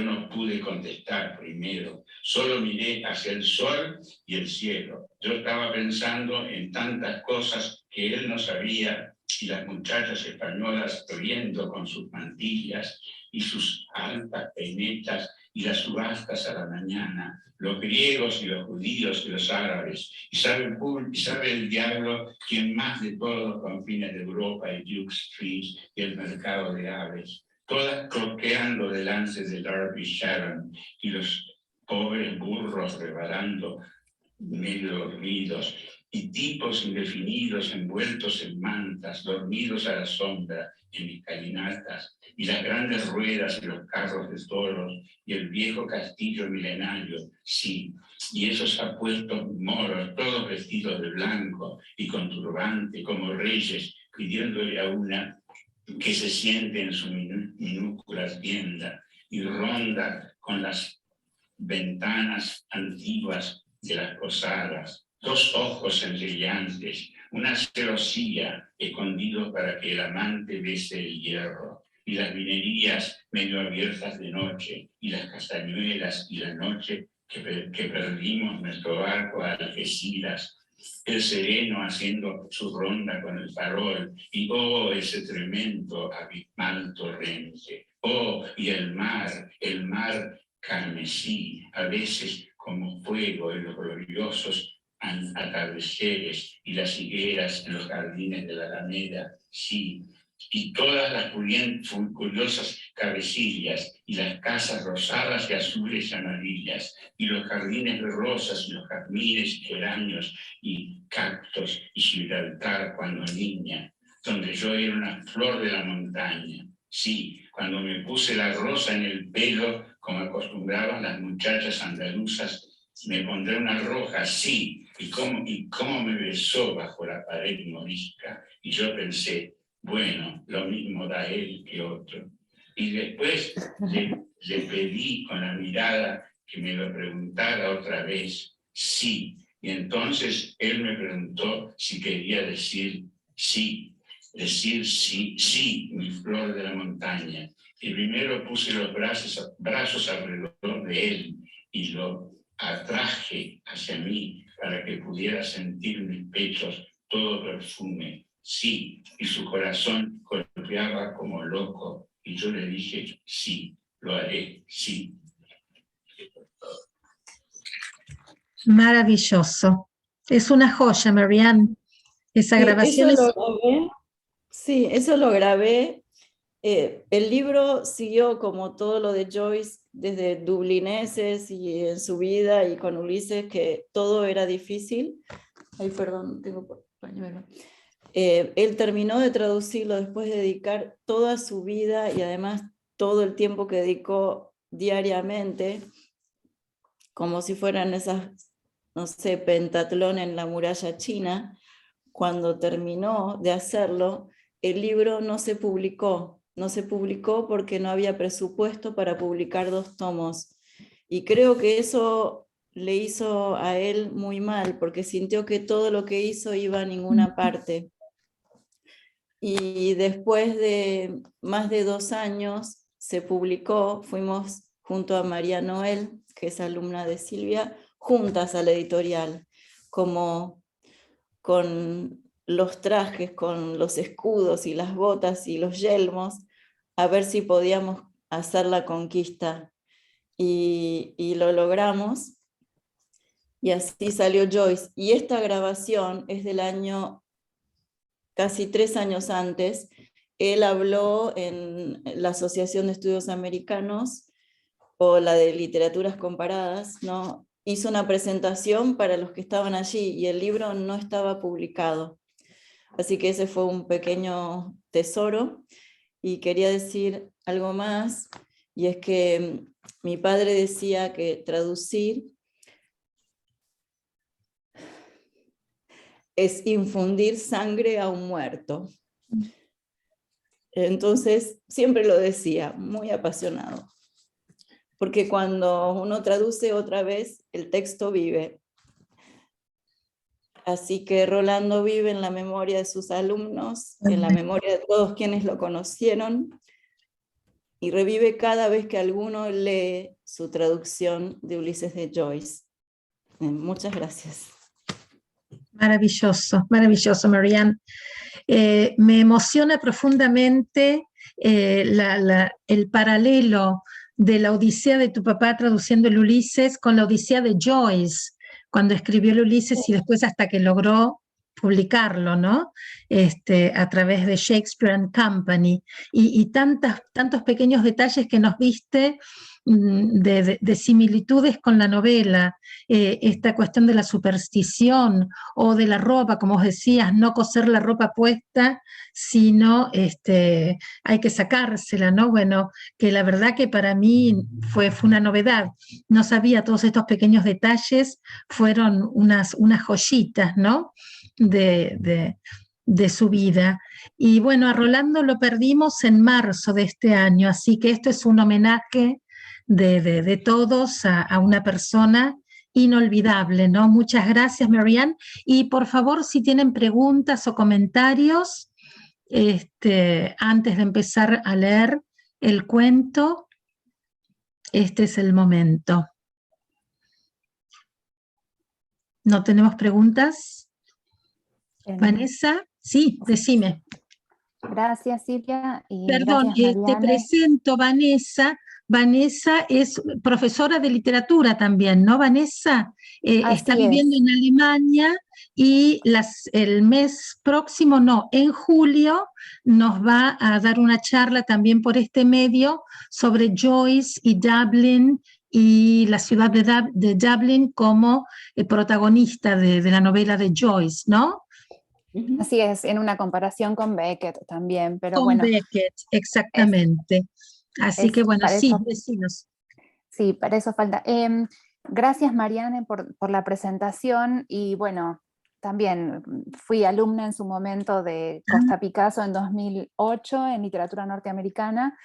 no pude contestar primero, solo miré hacia el sol y el cielo. Yo estaba pensando en tantas cosas que él no sabía, y las muchachas españolas riendo con sus mantillas y sus altas peinetas y las subastas a la mañana, los griegos y los judíos y los árabes, y sabe el diablo quién más de todos los confines de Europa y Duke Street y el mercado de aves, todas cloqueando delante del Derby Sharon y los pobres burros rebalando medio dormidos, y tipos indefinidos envueltos en mantas, dormidos a la sombra en escalinatas, y las grandes ruedas y los carros de toros, y el viejo castillo milenario, sí, y esos apuestos moros, todos vestidos de blanco y con turbante, como reyes, pidiéndole a una que se siente en su minúscula tienda y ronda con las ventanas antiguas de las posadas, dos ojos centelleantes, una celosía escondido para que el amante bese el hierro, y las vinerías medio abiertas de noche, y las castañuelas y la noche que perdimos nuestro barco a Algeciras, el sereno haciendo su ronda con el farol, y oh, ese tremendo abismal torrente, oh, y el mar carmesí, a veces como fuego en los gloriosos atardeceres, y las higueras en los jardines de la Alameda, sí, y todas las curiosas cabecillas, y las casas rosadas y azules y amarillas, y los jardines de rosas, y los jazmines y geranios, y cactos, y Gibraltar cuando niña, donde yo era una flor de la montaña. Sí, cuando me puse la rosa en el pelo, como acostumbraban las muchachas andaluzas, me pondré una roja, sí, y cómo me besó bajo la pared morisca. Y yo pensé, bueno, lo mismo da él que otro. Y después le pedí con la mirada que me lo preguntara otra vez, sí. Y entonces él me preguntó si quería decir sí. Decir sí, sí, mi flor de la montaña. Y primero puse los brazos alrededor de él y lo atraje hacia mí para que pudiera sentir mis pechos todo perfume. Sí, y su corazón golpeaba como loco. Y yo le dije, sí, lo haré, sí. Maravilloso. Es una joya, Marianne. Esa grabación Eso es... lo grabé. Sí, eso lo grabé. El libro siguió como todo lo de Joyce, desde dublineses y en su vida y con Ulises, que todo era difícil. Ay, perdón, tengo pañuelo. Él terminó de traducirlo después de dedicar toda su vida y además todo el tiempo que dedicó diariamente, como si fueran esas, no sé, pentatlón en la muralla china. Cuando terminó de hacerlo, el libro no se publicó porque no había presupuesto para publicar 2 tomos. Y creo que eso le hizo a él muy mal, porque sintió que todo lo que hizo iba a ninguna parte. Y después de más de 2 años se publicó, fuimos junto a María Noel, que es alumna de Silvia, juntas a la editorial, como con los trajes, con los escudos y las botas y los yelmos, a ver si podíamos hacer la conquista. Y lo logramos, y así salió Joyce. Y esta grabación es del año, casi 3 años antes, él habló en la Asociación de Estudios Americanos o la de Literaturas Comparadas, ¿no? Hizo una presentación para los que estaban allí y el libro no estaba publicado. Así que ese fue un pequeño tesoro. Y quería decir algo más, y es que mi padre decía que traducir es infundir sangre a un muerto. Entonces, siempre lo decía, muy apasionado. Porque cuando uno traduce otra vez, el texto vive. Así que Rolando vive en la memoria de sus alumnos, en la memoria de todos quienes lo conocieron, y revive cada vez que alguno lee su traducción de Ulises de Joyce. Muchas gracias. Maravilloso, maravilloso, Marianne. Me emociona profundamente el paralelo de la Odisea de tu papá traduciendo el Ulises con la Odisea de Joyce, cuando escribió el Ulises y después hasta que logró publicarlo, ¿no? A través de Shakespeare and Company, y tantos pequeños detalles que nos diste de similitudes con la novela, esta cuestión de la superstición o de la ropa, como vos decías, no coser la ropa puesta, sino hay que sacársela, ¿no? Bueno, que la verdad que para mí fue una novedad, no sabía todos estos pequeños detalles, fueron unas joyitas, ¿no? De su vida. Y bueno, a Rolando lo perdimos en marzo de este año, así que esto es un homenaje de todos a una persona inolvidable, ¿no? Muchas gracias, Marianne. Y por favor, si tienen preguntas o comentarios, antes de empezar a leer el cuento, este es el momento. ¿No tenemos preguntas? Vanessa, sí, decime. Gracias, Silvia. Y Perdón, gracias, te Marianne. presento, Vanessa. Vanessa es profesora de literatura también, ¿no, Vanessa? Está Así viviendo es. en Alemania y el mes próximo, no, en julio, nos va a dar una charla también por este medio sobre Joyce y Dublin y la ciudad de Dublin como protagonista de la novela de Joyce, ¿no? Así es, en una comparación con Beckett también, pero Con bueno. Beckett, exactamente. Así que bueno, para sí, eso, decinos. sí, para eso falta. Gracias, Marianne, por la presentación y bueno, también fui alumna en su momento de Costa Picasso en 2008 en literatura norteamericana.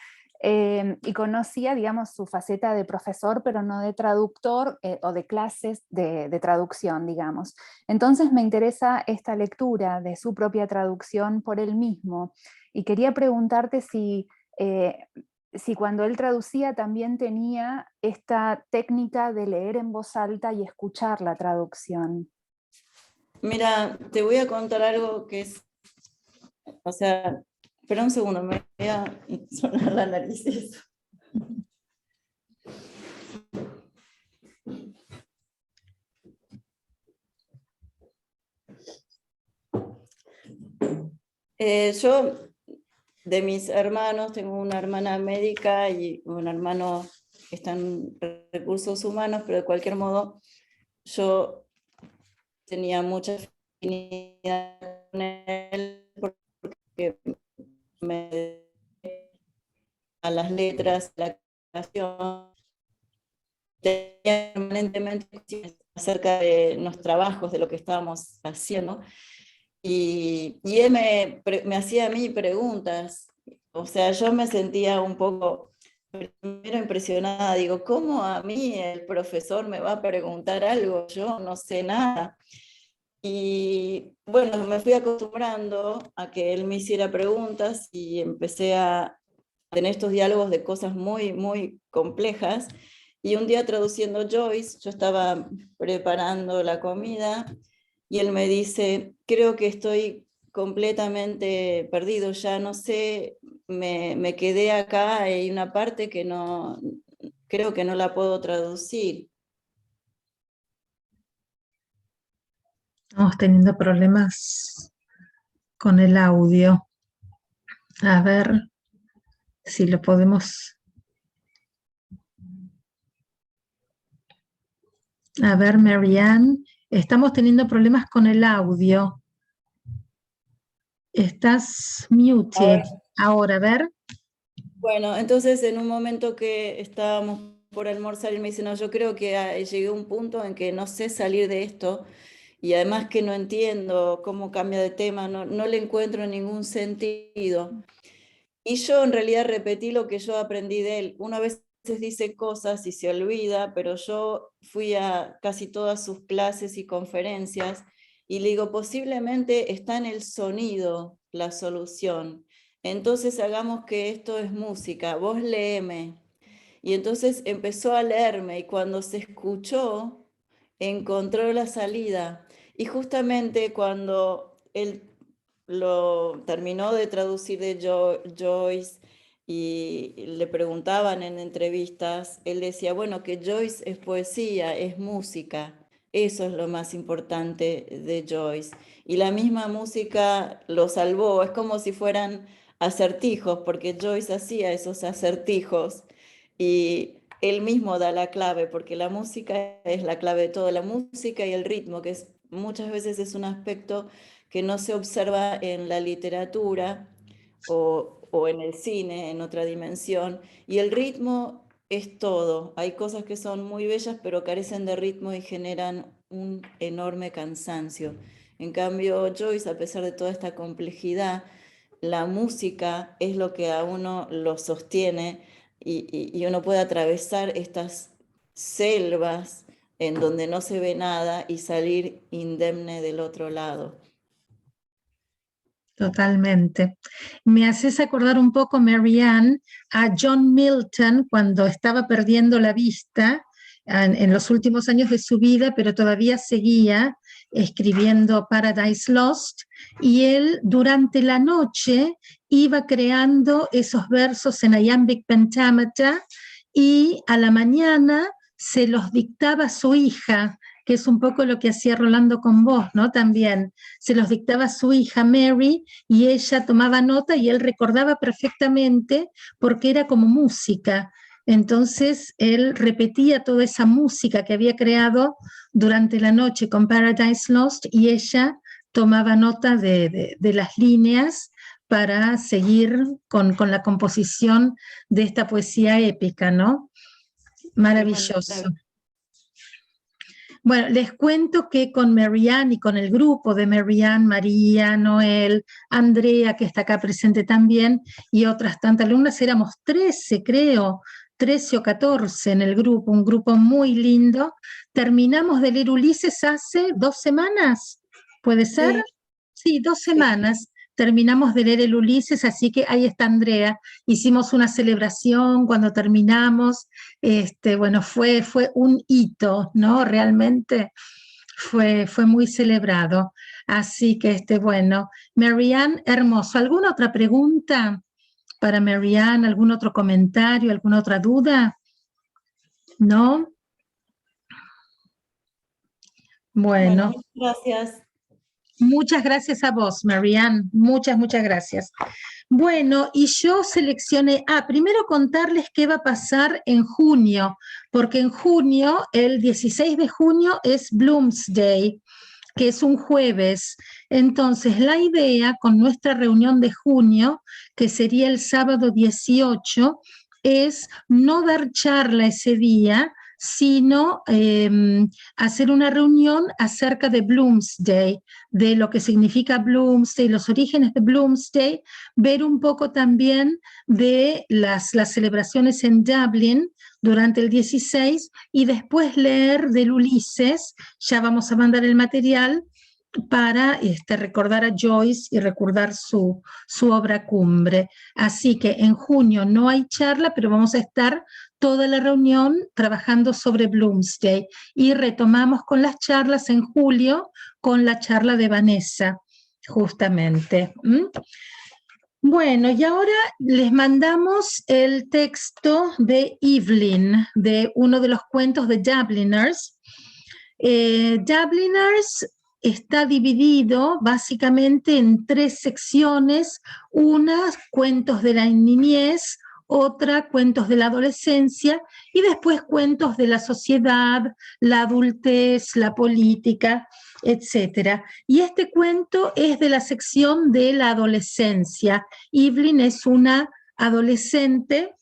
Y conocía, digamos, su faceta de profesor, pero no de traductor o de clases de traducción, digamos. Entonces me interesa esta lectura de su propia traducción por él mismo. Y quería preguntarte si cuando él traducía también tenía esta técnica de leer en voz alta y escuchar la traducción. Mira, te voy a contar algo que es, o sea, espera un segundo, me voy a sonar la nariz. Eso. Yo, de mis hermanos, tengo una hermana médica y un hermano que está en recursos humanos, pero de cualquier modo yo tenía mucha afinidad con él porque me a las letras, la creación, tenía permanentemente acerca de los trabajos, de lo que estábamos haciendo, y él me hacía a mí preguntas, o sea, yo me sentía un poco, primero impresionada, digo, ¿cómo a mí el profesor me va a preguntar algo? Yo no sé nada. Y bueno, me fui acostumbrando a que él me hiciera preguntas y empecé a tener estos diálogos de cosas muy, muy complejas. Y un día traduciendo Joyce, yo estaba preparando la comida y él me dice, creo que estoy completamente perdido, ya no sé, me quedé acá, hay una parte que no, creo que no la puedo traducir. Estamos teniendo problemas con el audio. A ver si lo podemos... A ver, Marianne, estamos teniendo problemas con el audio. Estás muted. Ahora, a ver. Bueno, entonces en un momento que estábamos por almorzar, él me dice, no, yo creo que llegué a un punto en que no sé salir de esto y además que no entiendo cómo cambia de tema, no le encuentro ningún sentido. Y yo en realidad repetí lo que yo aprendí de él. Una vez dice cosas y se olvida, pero yo fui a casi todas sus clases y conferencias y le digo, posiblemente está en el sonido la solución. Entonces hagamos que esto es música, vos léeme. Y entonces empezó a leerme y cuando se escuchó, encontró la salida. Y justamente cuando él lo terminó de traducir de Joyce y le preguntaban en entrevistas, él decía, bueno, que Joyce es poesía, es música, eso es lo más importante de Joyce. Y la misma música lo salvó, es como si fueran acertijos, porque Joyce hacía esos acertijos y él mismo da la clave, porque la música es la clave de todo, la música y el ritmo, que muchas veces es un aspecto que no se observa en la literatura o en el cine, en otra dimensión. Y el ritmo es todo. Hay cosas que son muy bellas, pero carecen de ritmo y generan un enorme cansancio. En cambio, Joyce, a pesar de toda esta complejidad, la música es lo que a uno lo sostiene y uno puede atravesar estas selvas en donde no se ve nada y salir indemne del otro lado. Totalmente. Me haces acordar un poco, Marianne, a John Milton cuando estaba perdiendo la vista en los últimos años de su vida, pero todavía seguía escribiendo Paradise Lost, y él durante la noche iba creando esos versos en iambic pentameter y a la mañana se los dictaba a su hija, que es un poco lo que hacía Rolando con vos, ¿no? También se los dictaba a su hija Mary y ella tomaba nota y él recordaba perfectamente porque era como música. Entonces él repetía toda esa música que había creado durante la noche con Paradise Lost y ella tomaba nota de las líneas para seguir con la composición de esta poesía épica, ¿no? Maravilloso. Bueno, les cuento que con Marianne y con el grupo de Marianne, María, Noel, Andrea, que está acá presente también, y otras tantas alumnas, éramos 13, creo, 13 o 14 en el grupo, un grupo muy lindo. Terminamos de leer Ulises hace 2 semanas, ¿puede ser? Sí, 2 semanas. Terminamos de leer el Ulises, así que ahí está Andrea. Hicimos una celebración cuando terminamos. Bueno, fue un hito, ¿no? Realmente fue muy celebrado. Así que, bueno, Marianne, hermoso. ¿Alguna otra pregunta para Marianne? ¿Algún otro comentario? ¿Alguna otra duda? ¿No? Bueno, gracias. Muchas gracias a vos, Marianne. Muchas, muchas gracias. Bueno, y yo seleccioné, primero contarles qué va a pasar en junio, porque en junio, el 16 de junio es Bloomsday, que es un jueves. Entonces, la idea con nuestra reunión de junio, que sería el sábado 18, es no dar charla ese día, sino hacer una reunión acerca de Bloomsday, de lo que significa Bloomsday, los orígenes de Bloomsday, ver un poco también de las celebraciones en Dublín durante el 16 y después leer del Ulises. Ya vamos a mandar el material para recordar a Joyce y recordar su obra cumbre. Así que en junio no hay charla, pero vamos a estar toda la reunión trabajando sobre Bloomsday y retomamos con las charlas en julio con la charla de Vanessa, justamente. Bueno, y ahora les mandamos el texto de Evelyn, de uno de los cuentos de Dubliners. Dubliners está dividido básicamente en 3 secciones, una cuentos de la niñez, otra cuentos de la adolescencia y después cuentos de la sociedad, la adultez, la política, etc. Y este cuento es de la sección de la adolescencia. Evelyn es una adolescente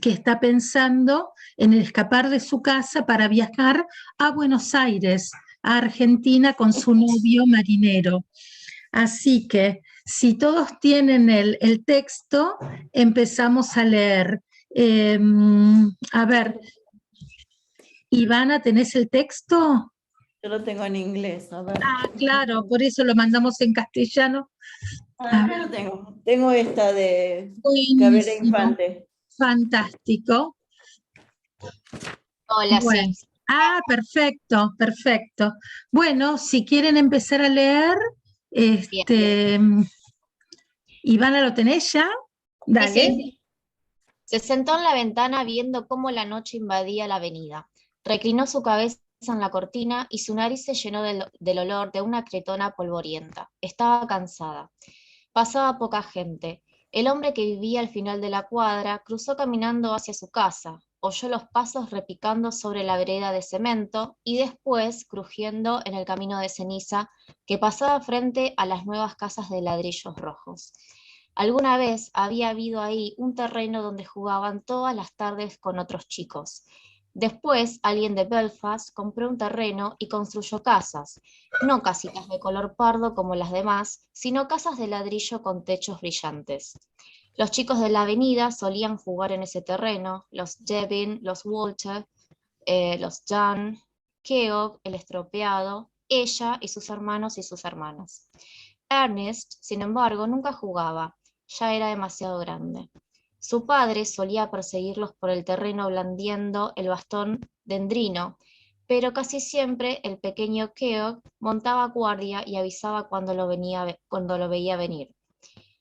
que está pensando en escapar de su casa para viajar a Buenos Aires, a Argentina, con su novio marinero. Así que, si todos tienen el texto, empezamos a leer. A ver, Ivana, ¿tenés el texto? Yo lo tengo en inglés, a ver. Ah, claro, por eso lo mandamos en castellano. Acá lo tengo. Tengo esta de Gabriela Buenísimo. Infante. Fantástico. Hola, Bueno. sí. Ah, perfecto, perfecto. Bueno, si quieren empezar a leer, Ivana, ¿lo tenés ya? Dale. Sí. Se sentó en la ventana viendo cómo la noche invadía la avenida. Reclinó su cabeza en la cortina y su nariz se llenó del olor de una cretona polvorienta. Estaba cansada. Pasaba poca gente. El hombre que vivía al final de la cuadra cruzó caminando hacia su casa, oyó los pasos repicando sobre la vereda de cemento y después crujiendo en el camino de ceniza que pasaba frente a las nuevas casas de ladrillos rojos. Alguna vez había habido ahí un terreno donde jugaban todas las tardes con otros chicos. Después, alguien de Belfast compró un terreno y construyó casas, no casitas de color pardo como las demás, sino casas de ladrillo con techos brillantes. Los chicos de la avenida solían jugar en ese terreno, los Jevin, los Walter, los Jan, Keogh, el estropeado, ella y sus hermanos y sus hermanas. Ernest, sin embargo, nunca jugaba, ya era demasiado grande. Su padre solía perseguirlos por el terreno blandiendo el bastón dendrino, pero casi siempre el pequeño Keogh montaba guardia y avisaba cuando lo veía venir.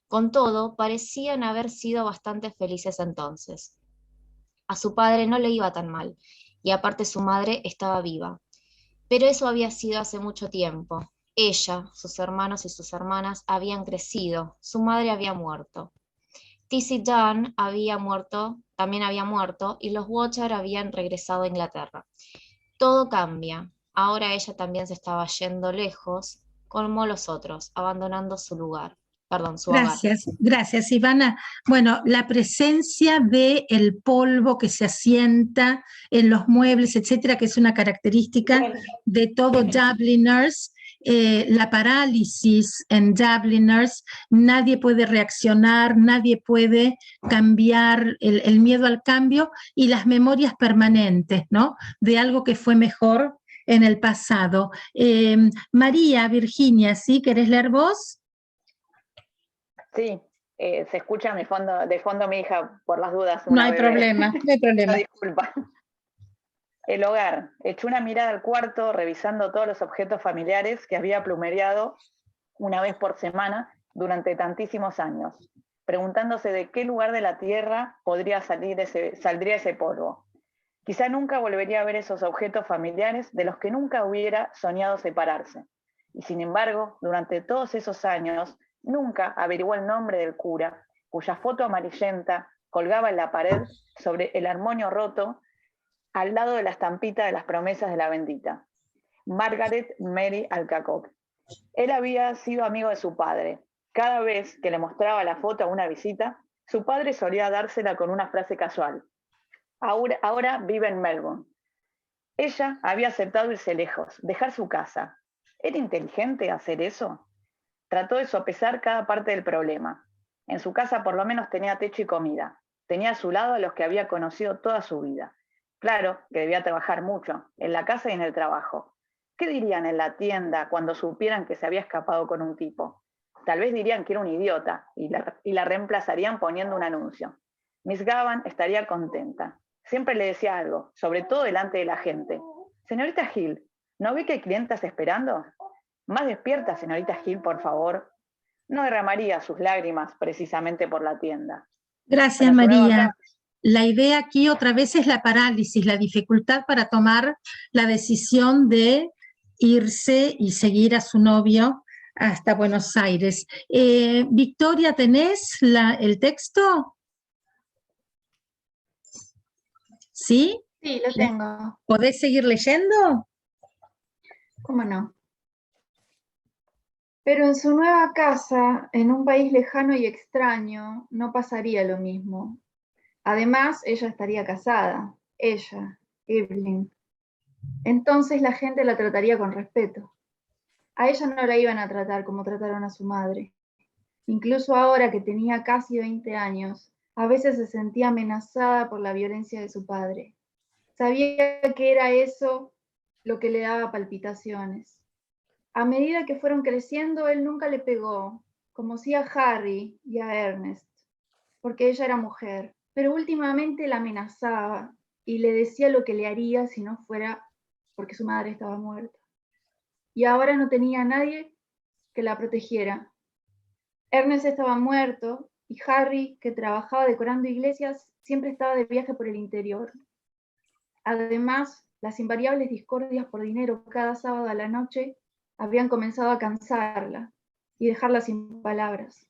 Con todo, parecían haber sido bastante felices entonces. A su padre no le iba tan mal, y aparte su madre estaba viva. Pero eso había sido hace mucho tiempo. Ella, sus hermanos y sus hermanas habían crecido, su madre había muerto. Tizzy Dunn también había muerto, y los Watcher habían regresado a Inglaterra. Todo cambia. Ahora ella también se estaba yendo lejos, como los otros, abandonando su hogar. Gracias, Ivana. Bueno, la presencia del polvo que se asienta en los muebles, etcétera, que es una característica de todo Dubliners. La parálisis en Dubliners, nadie puede reaccionar, nadie puede cambiar, el miedo al cambio y las memorias permanentes, ¿no? De algo que fue mejor en el pasado. María, Virginia, ¿sí? ¿Querés leer vos? Sí, se escucha de fondo mi hija, por las dudas. No hay problema, no hay problema. No, disculpa. El hogar. Echó una mirada al cuarto, revisando todos los objetos familiares que había plumereado una vez por semana durante tantísimos años, preguntándose de qué lugar de la tierra saldría ese polvo. Quizá nunca volvería a ver esos objetos familiares de los que nunca hubiera soñado separarse. Y sin embargo, durante todos esos años, nunca averiguó el nombre del cura, cuya foto amarillenta colgaba en la pared sobre el armonio roto, al lado de la estampita de las promesas de la bendita. Margaret Mary Alcacock. Él había sido amigo de su padre. Cada vez que le mostraba la foto a una visita, su padre solía dársela con una frase casual. Ahora vive en Melbourne. Ella había aceptado irse lejos, dejar su casa. ¿Era inteligente hacer eso? Trató de sopesar cada parte del problema. En su casa por lo menos tenía techo y comida. Tenía a su lado a los que había conocido toda su vida. Claro que debía trabajar mucho, en la casa y en el trabajo. ¿Qué dirían en la tienda cuando supieran que se había escapado con un tipo? Tal vez dirían que era un idiota y la reemplazarían poniendo un anuncio. Miss Gavan estaría contenta. Siempre le decía algo, sobre todo delante de la gente. Señorita Hill, ¿no ve que hay clientas esperando? Más despierta, señorita Hill, por favor. No derramaría sus lágrimas precisamente por la tienda. Gracias, María. La idea aquí otra vez es la parálisis, la dificultad para tomar la decisión de irse y seguir a su novio hasta Buenos Aires. Victoria, ¿tenés el texto? ¿Sí? Sí, lo tengo. ¿Podés seguir leyendo? ¿Cómo no? Pero en su nueva casa, en un país lejano y extraño, no pasaría lo mismo. Además, ella estaría casada. Ella, Evelyn. Entonces la gente la trataría con respeto. A ella no la iban a tratar como trataron a su madre. Incluso ahora que tenía casi 20 años, a veces se sentía amenazada por la violencia de su padre. Sabía que era eso lo que le daba palpitaciones. A medida que fueron creciendo, él nunca le pegó, como sí a Harry y a Ernest, porque ella era mujer, pero últimamente la amenazaba y le decía lo que le haría si no fuera porque su madre estaba muerta. Y ahora no tenía a nadie que la protegiera. Ernest estaba muerto y Harry, que trabajaba decorando iglesias, siempre estaba de viaje por el interior. Además, las invariables discordias por dinero cada sábado a la noche habían comenzado a cansarla y dejarla sin palabras.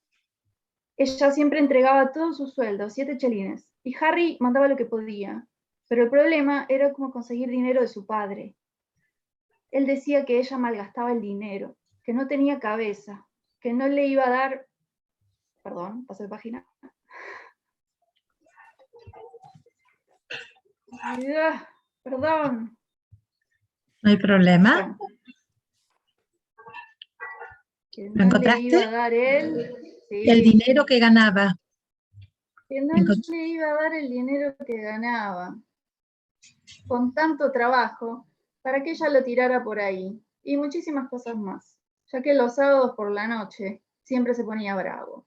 Ella siempre entregaba todo su sueldo, 7 chelines, y Harry mandaba lo que podía, pero el problema era cómo conseguir dinero de su padre. Él decía que ella malgastaba el dinero, que no tenía cabeza, que no le iba a dar... Perdón, paso de página. Perdón. No hay problema. Bueno, que ¿Lo no encontraste? le iba a dar él. Sí, El dinero que ganaba. que no le iba a dar el dinero que ganaba con tanto trabajo para que ella lo tirara por ahí, y muchísimas cosas más, ya que los sábados por la noche siempre se ponía bravo.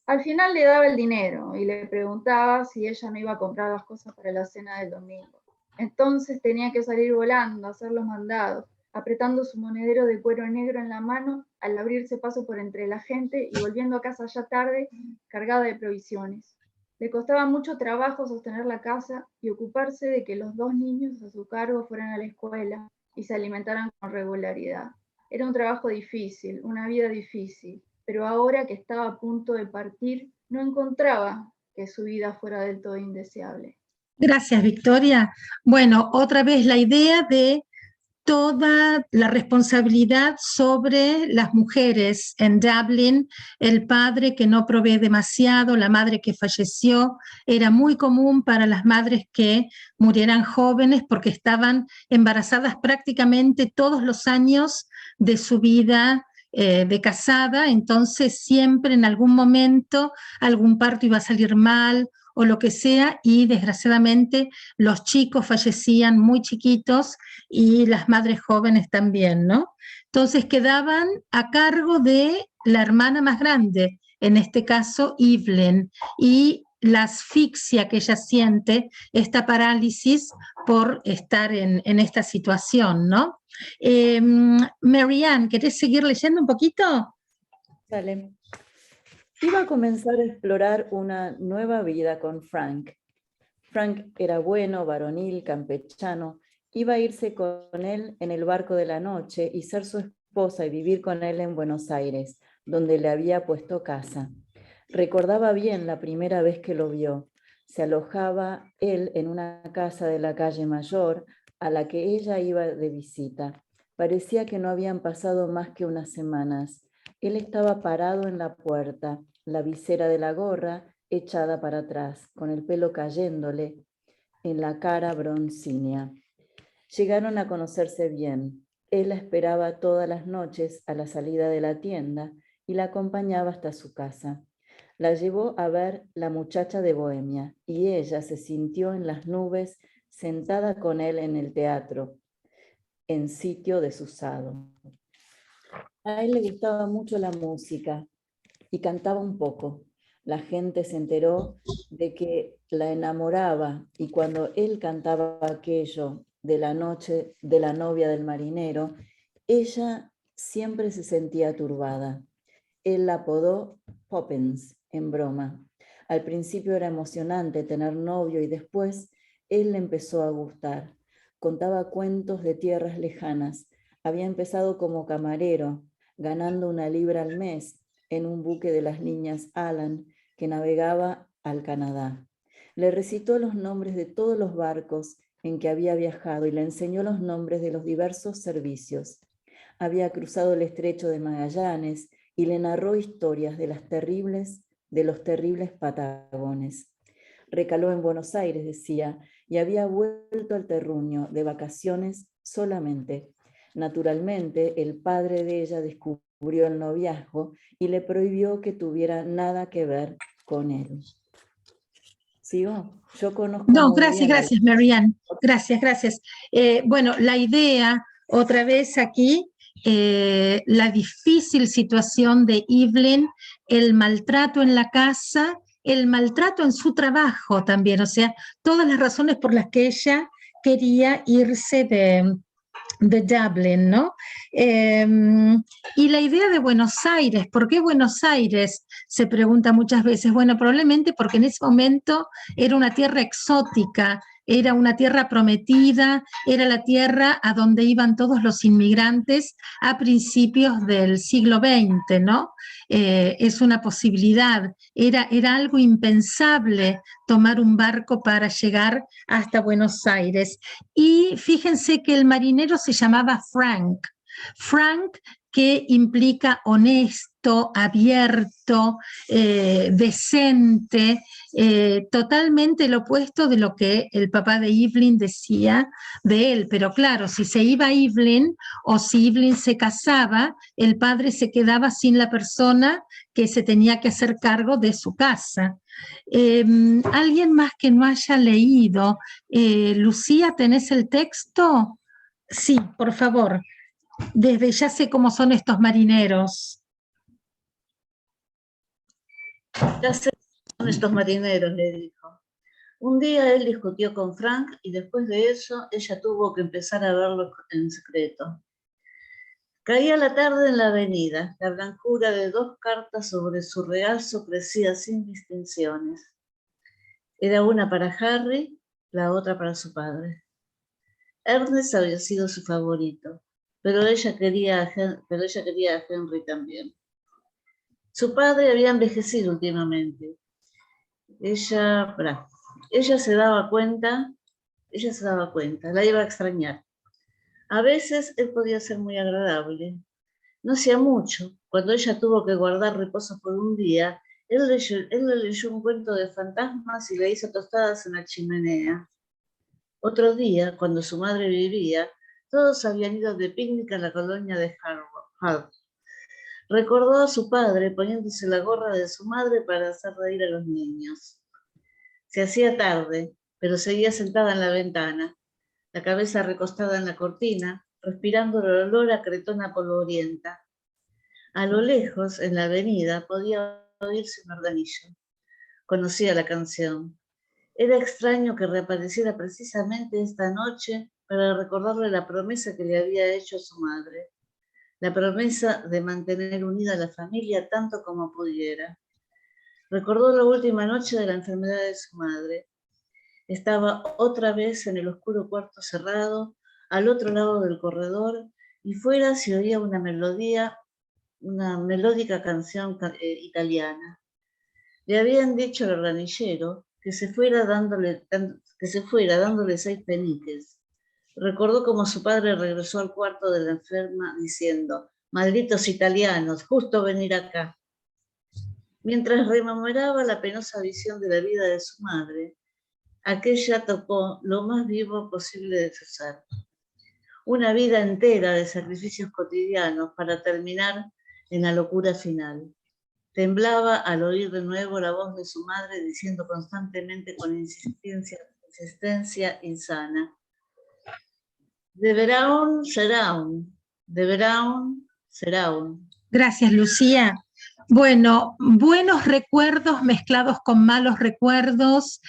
Al final le daba el dinero y le preguntaba si ella no iba a comprar las cosas para la cena del domingo. Entonces tenía que salir volando a hacer los mandados, apretando su monedero de cuero negro en la mano al abrirse paso por entre la gente y volviendo a casa ya tarde, cargada de provisiones. Le costaba mucho trabajo sostener la casa y ocuparse de que los 2 niños a su cargo fueran a la escuela y se alimentaran con regularidad. Era un trabajo difícil, una vida difícil, pero ahora que estaba a punto de partir, no encontraba que su vida fuera del todo indeseable. Gracias, Victoria. Bueno, otra vez la idea de toda la responsabilidad sobre las mujeres en Dublin, el padre que no provee demasiado, la madre que falleció. Era muy común para las madres que murieran jóvenes porque estaban embarazadas prácticamente todos los años de su vida de casada, entonces siempre en algún momento algún parto iba a salir mal o lo que sea, y desgraciadamente los chicos fallecían muy chiquitos y las madres jóvenes también, ¿no? Entonces quedaban a cargo de la hermana más grande, en este caso Evelyn, y la asfixia que ella siente, esta parálisis por estar en esta situación, ¿no? Marianne, ¿querés seguir leyendo un poquito? Dale. Iba a comenzar a explorar una nueva vida con Frank. Frank era bueno, varonil, campechano. Iba a irse con él en el barco de la noche y ser su esposa y vivir con él en Buenos Aires, donde le había puesto casa. Recordaba bien la primera vez que lo vio. Se alojaba él en una casa de la calle Mayor a la que ella iba de visita. Parecía que no habían pasado más que unas semanas. Él estaba parado en la puerta, la visera de la gorra echada para atrás, con el pelo cayéndole en la cara broncínea. Llegaron a conocerse bien. Él la esperaba todas las noches a la salida de la tienda y la acompañaba hasta su casa. La llevó a ver La muchacha de Bohemia y ella se sintió en las nubes sentada con él en el teatro, en sitio desusado. A él le gustaba mucho la música y cantaba un poco. La gente se enteró de que la enamoraba y cuando él cantaba aquello de la noche de la novia del marinero, ella siempre se sentía turbada. Él la apodó Poppins en broma. Al principio era emocionante tener novio y después él le empezó a gustar. Contaba cuentos de tierras lejanas, Había empezado como camarero, ganando 1 libra al mes en un buque de las niñas Allan que navegaba al Canadá. Le recitó los nombres de todos los barcos en que había viajado y le enseñó los nombres de los diversos servicios. Había cruzado el estrecho de Magallanes y le narró historias de los terribles Patagones. Recaló en Buenos Aires, decía, y había vuelto al terruño de vacaciones solamente. Naturalmente, el padre de ella descubrió el noviazgo y le prohibió que tuviera nada que ver con él. ¿Sigo? Yo conozco No, muy gracias, bien gracias, Marianne. Gracias, gracias. Bueno, la idea, otra vez aquí, la difícil situación de Evelyn, el maltrato en la casa, el maltrato en su trabajo también, o sea, todas las razones por las que ella quería irse de Dublin, ¿no? Y la idea de Buenos Aires, ¿por qué Buenos Aires? Se pregunta muchas veces. Bueno, probablemente porque en ese momento era una tierra exótica, era una tierra prometida, era la tierra a donde iban todos los inmigrantes a principios del siglo XX, ¿no? Es una posibilidad, era algo impensable tomar un barco para llegar hasta Buenos Aires. Y fíjense que el marinero se llamaba Frank. Frank, que implica honesto, abierto, decente, totalmente el opuesto de lo que el papá de Evelyn decía de él. Pero claro, si se iba Evelyn o si Evelyn se casaba, el padre se quedaba sin la persona que se tenía que hacer cargo de su casa. ¿Alguien más que no haya leído? Lucía, ¿tenés el texto? Sí, por favor. Desde ya sé cómo son estos marineros. Ya sé cómo son estos marineros, le dijo. Un día él discutió con Frank y después de eso ella tuvo que empezar a verlo en secreto. Caía la tarde en la avenida, la blancura de 2 cartas sobre su regazo crecía sin distinciones. Era una para Harry, la otra para su padre. Ernest había sido su favorito, pero ella quería a Henry también. Su padre había envejecido últimamente. Ella se daba cuenta, la iba a extrañar. A veces él podía ser muy agradable. No hacía mucho, cuando ella tuvo que guardar reposo por un día, él le leyó un cuento de fantasmas y le hizo tostadas en la chimenea. Otro día, cuando su madre vivía, todos habían ido de picnic a la colonia de Harvard. Recordó a su padre poniéndose la gorra de su madre para hacer reír a los niños. Se hacía tarde, pero seguía sentada en la ventana, la cabeza recostada en la cortina, respirando el olor a cretona polvorienta. A lo lejos, en la avenida, podía oírse un organillo. Conocía la canción. Era extraño que reapareciera precisamente esta noche para recordarle la promesa que le había hecho su madre. La promesa de mantener unida a la familia tanto como pudiera. Recordó la última noche de la enfermedad de su madre. Estaba otra vez en el oscuro cuarto cerrado, al otro lado del corredor, y fuera se oía una melódica canción italiana. Le habían dicho al organillero que se fuera dándole 6 peniques. Recordó cómo su padre regresó al cuarto de la enferma diciendo: «Malditos italianos, justo venir acá». Mientras rememoraba la penosa visión de la vida de su madre, aquella tocó lo más vivo posible de su ser. Una vida entera de sacrificios cotidianos para terminar en la locura final. Temblaba al oír de nuevo la voz de su madre diciendo constantemente con insistencia insana: «De Brown será un, de Brown será un». Gracias, Lucía. Bueno, buenos recuerdos mezclados con malos recuerdos,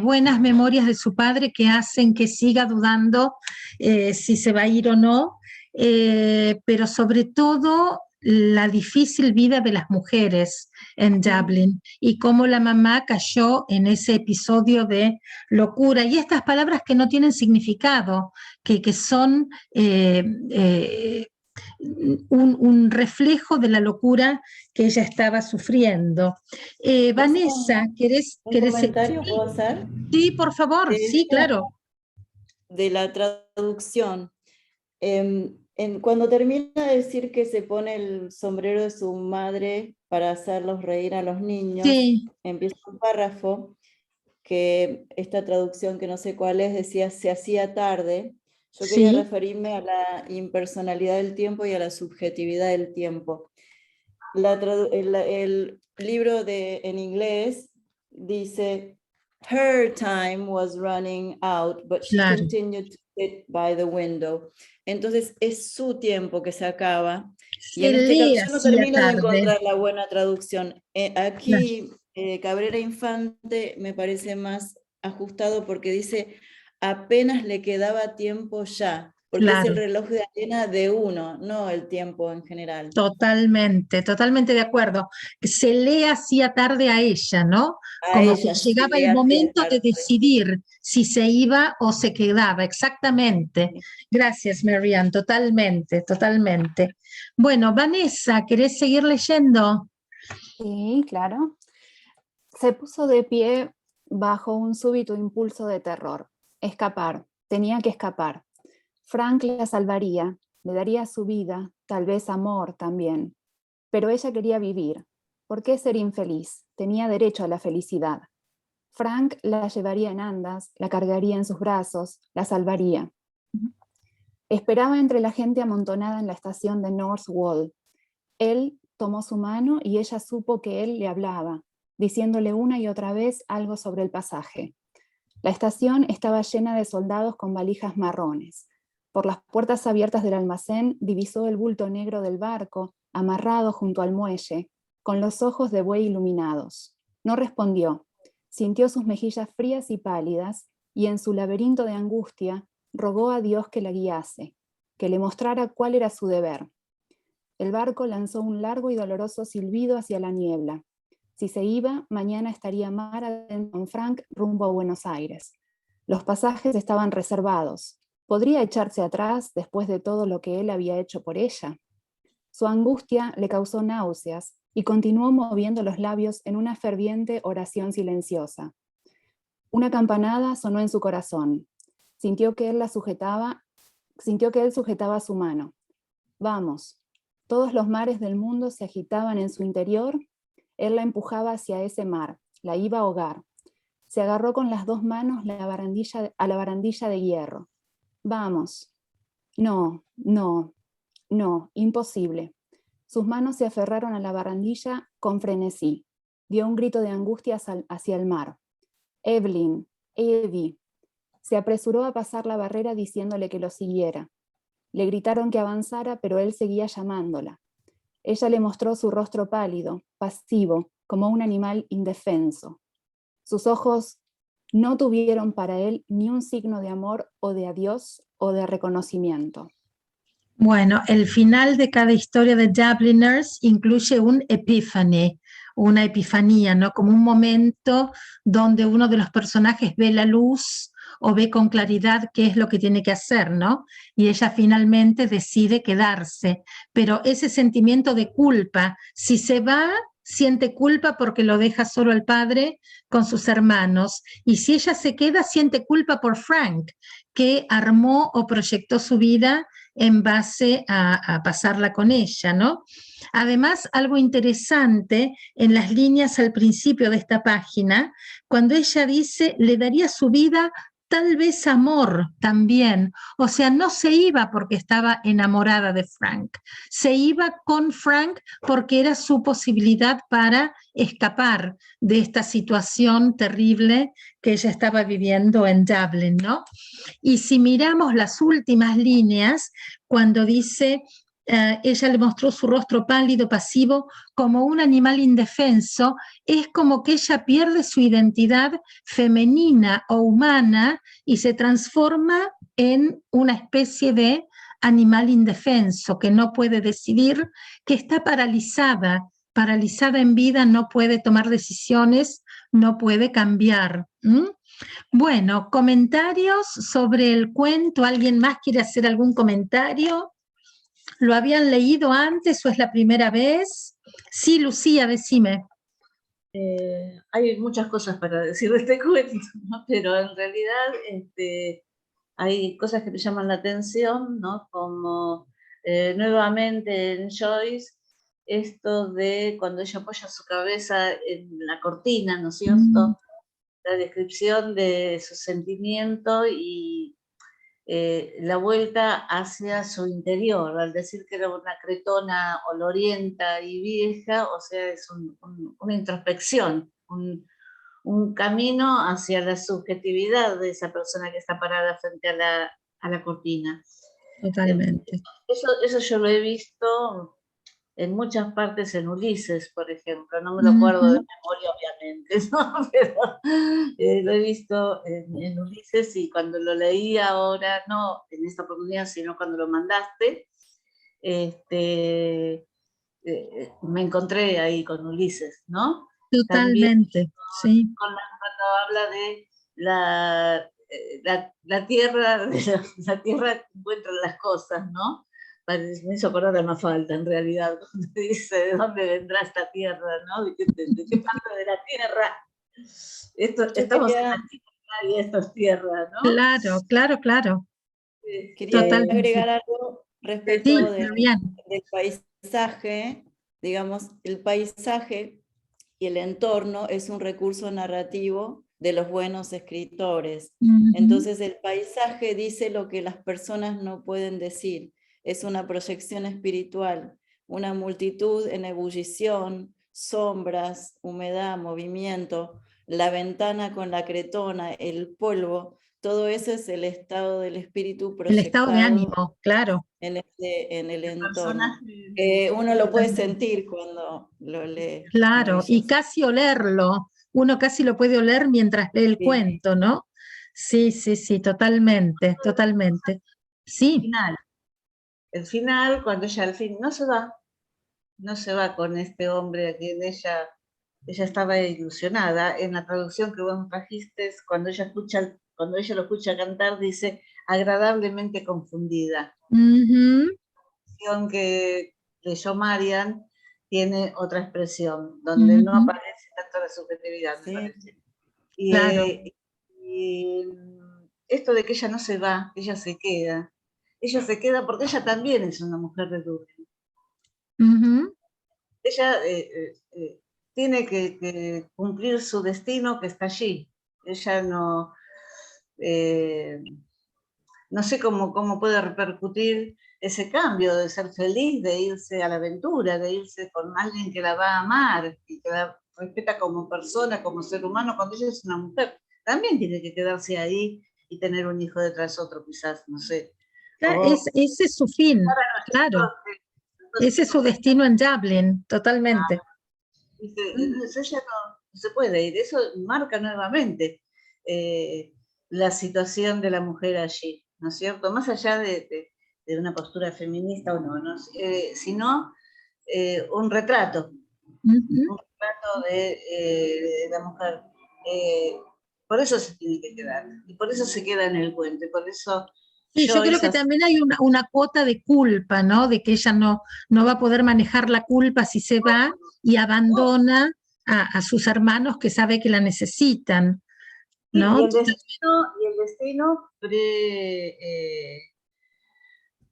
buenas memorias de su padre que hacen que siga dudando si se va a ir o no, pero sobre todo la difícil vida de las mujeres en Dublin y cómo la mamá cayó en ese episodio de locura. Y estas palabras que no tienen significado, que son un reflejo de la locura que ella estaba sufriendo. Vanessa, ¿querés comentario puedo hacer? Sí, por favor, sí, claro. De la traducción. Cuando termina de decir que se pone el sombrero de su madre para hacerlos reír a los niños, sí. Empieza un párrafo que esta traducción que no sé cuál es, decía se hacía tarde. Yo quería referirme a la impersonalidad del tiempo y a la subjetividad del tiempo. El libro en inglés dice, her time was running out, but she continued to sit by the window. Entonces es su tiempo que se acaba. Y en este caso yo no termino de encontrar la buena traducción. Aquí Cabrera Infante me parece más ajustado porque dice apenas le quedaba tiempo ya. Porque es el reloj de arena de uno, no el tiempo en general. Totalmente, totalmente de acuerdo. Se le hacía tarde a ella, ¿no? Como que llegaba el momento de decidir si se iba o se quedaba, exactamente. Gracias, Marianne, totalmente, totalmente. Bueno, Vanessa, ¿querés seguir leyendo? Sí, claro. Se puso de pie bajo un súbito impulso de terror. Escapar, tenía que escapar. Frank la salvaría, le daría su vida, tal vez amor también. Pero ella quería vivir. ¿Por qué ser infeliz? Tenía derecho a la felicidad. Frank la llevaría en andas, la cargaría en sus brazos, la salvaría. Esperaba entre la gente amontonada en la estación de North Wall. Él tomó su mano y ella supo que él le hablaba, diciéndole una y otra vez algo sobre el pasaje. La estación estaba llena de soldados con valijas marrones. Por las puertas abiertas del almacén divisó el bulto negro del barco, amarrado junto al muelle, con los ojos de buey iluminados. No respondió. Sintió sus mejillas frías y pálidas, y en su laberinto de angustia rogó a Dios que la guiase, que le mostrara cuál era su deber. El barco lanzó un largo y doloroso silbido hacia la niebla. Si se iba, mañana estaría mar adentro en Frank rumbo a Buenos Aires. Los pasajes estaban reservados. ¿Podría echarse atrás después de todo lo que él había hecho por ella? Su angustia le causó náuseas y continuó moviendo los labios en una ferviente oración silenciosa. Una campanada sonó en su corazón. Sintió que él sujetaba su mano. Vamos. Todos los mares del mundo se agitaban en su interior. Él la empujaba hacia ese mar, la iba a ahogar. Se agarró con las dos manos a la barandilla de hierro. Vamos. No, imposible. Sus manos se aferraron a la barandilla con frenesí. Dio un grito de angustia hacia el mar. Evelyn, Evie. Se apresuró a pasar la barrera diciéndole que lo siguiera. Le gritaron que avanzara, pero él seguía llamándola. Ella le mostró su rostro pálido, pasivo, como un animal indefenso. Sus ojos no tuvieron para él ni un signo de amor o de adiós o de reconocimiento. Bueno, el final de cada historia de Dubliners incluye un epiphany, una epifanía, ¿no? Como un momento donde uno de los personajes ve la luz o ve con claridad qué es lo que tiene que hacer, ¿no? Y ella finalmente decide quedarse, pero ese sentimiento de culpa, si se va, siente culpa porque lo deja solo al padre con sus hermanos, y si ella se queda, siente culpa por Frank, que armó o proyectó su vida en base a pasarla con ella, ¿no? Además, algo interesante en las líneas al principio de esta página, cuando ella dice, le daría su vida, tal vez amor también, o sea, no se iba porque estaba enamorada de Frank, se iba con Frank porque era su posibilidad para escapar de esta situación terrible que ella estaba viviendo en Dublin, ¿no? Y si miramos las últimas líneas, cuando dice, ella le mostró su rostro pálido, pasivo, como un animal indefenso, es como que ella pierde su identidad femenina o humana y se transforma en una especie de animal indefenso que no puede decidir, que está paralizada en vida, no puede tomar decisiones, no puede cambiar. Bueno, comentarios sobre el cuento. ¿Alguien más quiere hacer algún comentario? ¿Lo habían leído antes o es la primera vez? Sí, Lucía, decime. Hay muchas cosas para decir de este cuento, ¿no? Pero en realidad hay cosas que me llaman la atención, ¿no? Como nuevamente en Joyce, esto de cuando ella apoya su cabeza en la cortina, ¿no es cierto? La descripción de su sentimiento y la vuelta hacia su interior, al decir que era una cretona olorienta y vieja, o sea, es una introspección, un camino hacia la subjetividad de esa persona que está parada frente a la cortina. Totalmente. Eso yo lo he visto en muchas partes en Ulises, por ejemplo, no me lo acuerdo de memoria, obviamente, ¿no? Pero lo he visto en Ulises, y cuando lo leí ahora, no en esta oportunidad, sino cuando lo mandaste, me encontré ahí con Ulises, ¿no? Totalmente, también, sí. Cuando habla de la tierra, la tierra que encuentra las cosas, ¿no? Me hizo acordar a Mafalda, en realidad, cuando dice de dónde vendrá esta tierra, ¿no? ¿De qué parte de la tierra? Estamos en la tierra y esto es tierra, ¿no? Claro, claro, claro. Quería Totalmente. agregar algo respecto del paisaje. Digamos, el paisaje y el entorno es un recurso narrativo de los buenos escritores. Entonces el paisaje dice lo que las personas no pueden decir. Es una proyección espiritual, una multitud en ebullición, sombras, humedad, movimiento, la ventana con la cretona, el polvo, todo eso es el estado del espíritu proyectado. El estado de ánimo, claro. En el entorno. Uno lo puede sentir cuando lo lee. Claro, y casi olerlo. Uno casi lo puede oler mientras lee el cuento, ¿no? Sí, sí, sí, totalmente, totalmente. Sí. El final, cuando ella al fin no se va con este hombre a quien ella estaba ilusionada. En la traducción que vos trajiste, cuando ella lo escucha cantar, dice agradablemente confundida. La expresión que leyó Marian tiene otra expresión, donde no aparece tanto la subjetividad, me parece. Y, claro. Y esto de que ella no se va, ella se queda porque ella también es una mujer de Dublín. Ella tiene que cumplir su destino, que está allí. Ella no sé cómo puede repercutir ese cambio de ser feliz, de irse a la aventura, de irse con alguien que la va a amar y que la respeta como persona, como ser humano, cuando ella es una mujer. También tiene que quedarse ahí y tener un hijo detrás otro, quizás, no sé. Ese es su fin, claro. Ese es su destino en Dublín, totalmente. Entonces ella no se puede ir. Eso marca nuevamente la situación de la mujer allí, ¿no es cierto? Más allá de una postura feminista o no, sino un retrato. Un retrato de la mujer. Por eso se tiene que quedar. Y por eso se queda en el cuento. Y por eso... Sí, yo creo que también hay una cuota de culpa, ¿no? De que ella no va a poder manejar la culpa si se va y abandona a sus hermanos que sabe que la necesitan, ¿no? Y el destino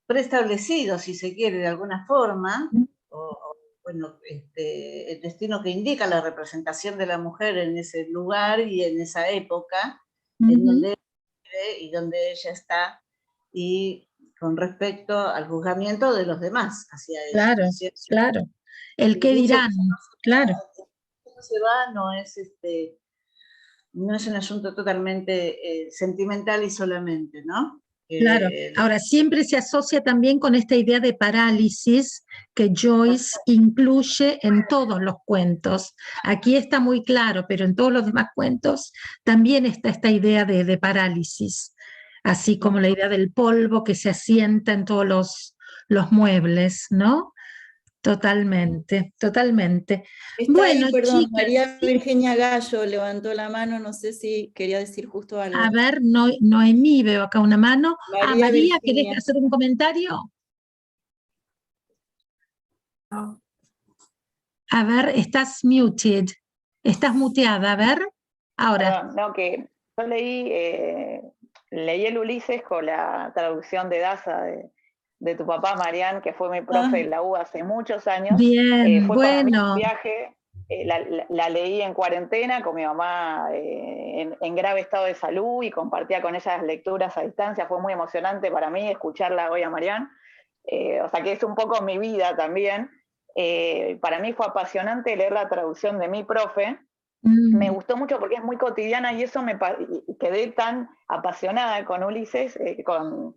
preestablecido, si se quiere, de alguna forma, bueno, el destino que indica la representación de la mujer en ese lugar y en esa época, en donde vive y donde ella está, y con respecto al juzgamiento de los demás hacia ella. Claro, claro. El qué dirán, claro. No se va, no es un asunto totalmente sentimental y solamente, ¿no? Claro, ahora siempre se asocia también con esta idea de parálisis que Joyce incluye en todos los cuentos. Aquí está muy claro, pero en todos los demás cuentos también está esta idea de parálisis. así como la idea del polvo que se asienta en todos los muebles, ¿no? Totalmente, totalmente. Está Bueno, ahí, perdón, chicas, María sí. Virginia Gallo levantó la mano, no sé si quería decir justo algo. A ver, Noemí, veo acá una mano. María María, ¿querés Virginia. hacer un comentario? A ver, estás muted. Estás muteada, a ver. Ahora. Perdón, no, que yo leí el Ulises con la traducción de Daza de tu papá, Marian, que fue mi profe en la U hace muchos años. Bien, Fue para mí un bueno. viaje, la leí en cuarentena con mi mamá en grave estado de salud y compartía con ella las lecturas a distancia. Fue muy emocionante para mí escucharla hoy a Marian. O sea que es un poco mi vida también. Para mí fue apasionante leer la traducción de mi profe. Me gustó mucho porque es muy cotidiana y eso quedé tan apasionada con Ulises, con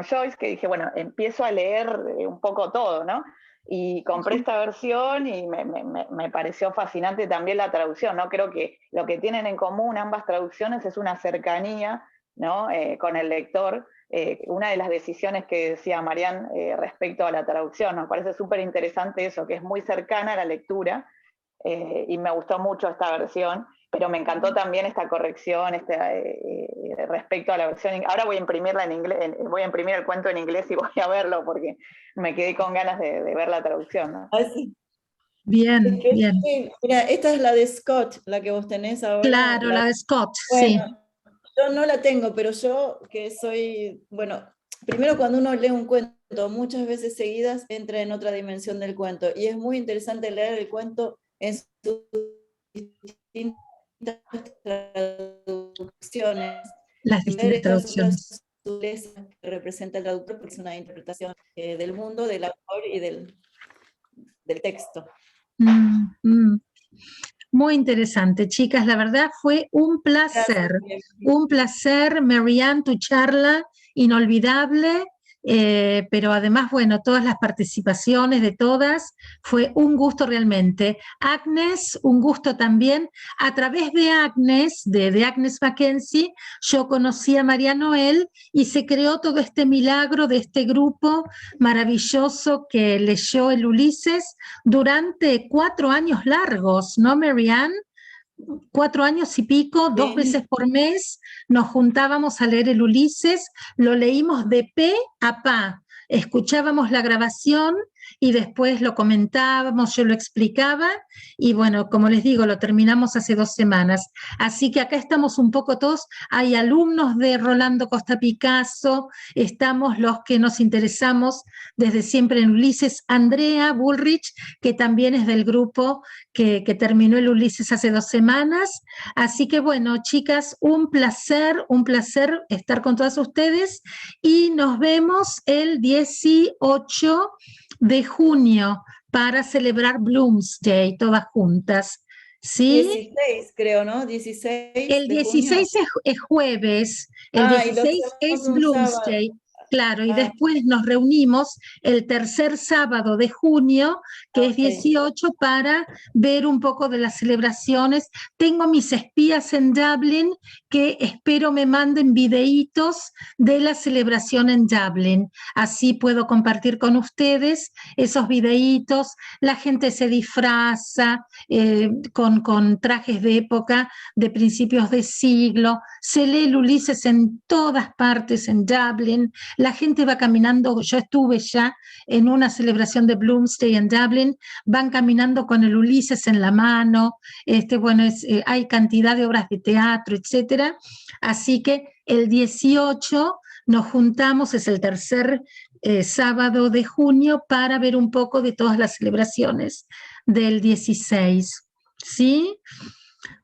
Joyce, que dije, bueno, empiezo a leer un poco todo, ¿no? Y compré esta versión y me pareció fascinante también la traducción, ¿no? Creo que lo que tienen en común ambas traducciones es una cercanía, ¿no? Con el lector. Una de las decisiones que decía Marian respecto a la traducción, nos parece súper interesante eso, que es muy cercana a la lectura. Y me gustó mucho esta versión, pero me encantó también esta corrección respecto a la versión. Ahora voy a imprimirla en inglés, voy a imprimir el cuento en inglés y voy a verlo porque me quedé con ganas de ver la traducción, ¿no? Sí. Bien, bien. Mira, esta es la de Scott, la que vos tenés ahora. Claro, la de Scott, bueno, sí. Yo no la tengo, pero yo que soy, bueno, primero cuando uno lee un cuento muchas veces seguidas entra en otra dimensión del cuento y es muy interesante leer el cuento en sus distintas traducciones. Las distintas traducciones. Que representa el traductor, porque es una interpretación del mundo, del autor y del texto. Muy interesante, chicas. La verdad fue un placer. Gracias. Un placer, Marianne, tu charla inolvidable. Pero además, bueno, todas las participaciones de todas, fue un gusto realmente. Agnes, un gusto también. A través de Agnes, de Agnes Mackenzie, yo conocí a María Noel y se creó todo este milagro de este grupo maravilloso que leyó el Ulises durante 4 años largos, ¿no, Marianne? 4 años y pico, 2 veces por mes, nos juntábamos a leer el Ulises, lo leímos de pe a pa, escuchábamos la grabación y después lo comentábamos, yo lo explicaba y bueno, como les digo, lo terminamos hace 2 semanas. Así que acá estamos un poco todos, hay alumnos de Rolando Costa Picasso, estamos los que nos interesamos desde siempre en Ulises, Andrea Bullrich, que también es del grupo que terminó el Ulises hace 2 semanas. Así que bueno, chicas, un placer estar con todas ustedes y nos vemos el 18 de junio para celebrar Bloomsday, todas juntas. ¿Sí? 16, creo, ¿no? 16 el 16 es jueves, el 16 es Bloomsday. Claro, y después nos reunimos el tercer sábado de junio, que es 18, para ver un poco de las celebraciones. Tengo mis espías en Dublin que espero me manden videitos de la celebración en Dublin. Así puedo compartir con ustedes esos videitos. La gente se disfraza con trajes de época de principios de siglo. Se lee el Ulises en todas partes en Dublin. La gente va caminando, yo estuve ya en una celebración de Bloomsday en Dublin, van caminando con el Ulises en la mano, bueno, hay cantidad de obras de teatro, etcétera. Así que el 18 nos juntamos, es el tercer sábado de junio, para ver un poco de todas las celebraciones del 16. ¿Sí?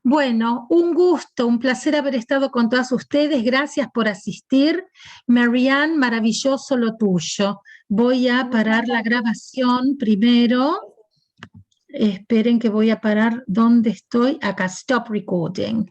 Bueno, un gusto, un placer haber estado con todas ustedes. Gracias por asistir. Marianne, maravilloso lo tuyo. Voy a parar la grabación primero. Esperen que voy a parar. ¿Dónde estoy? Acá, stop recording.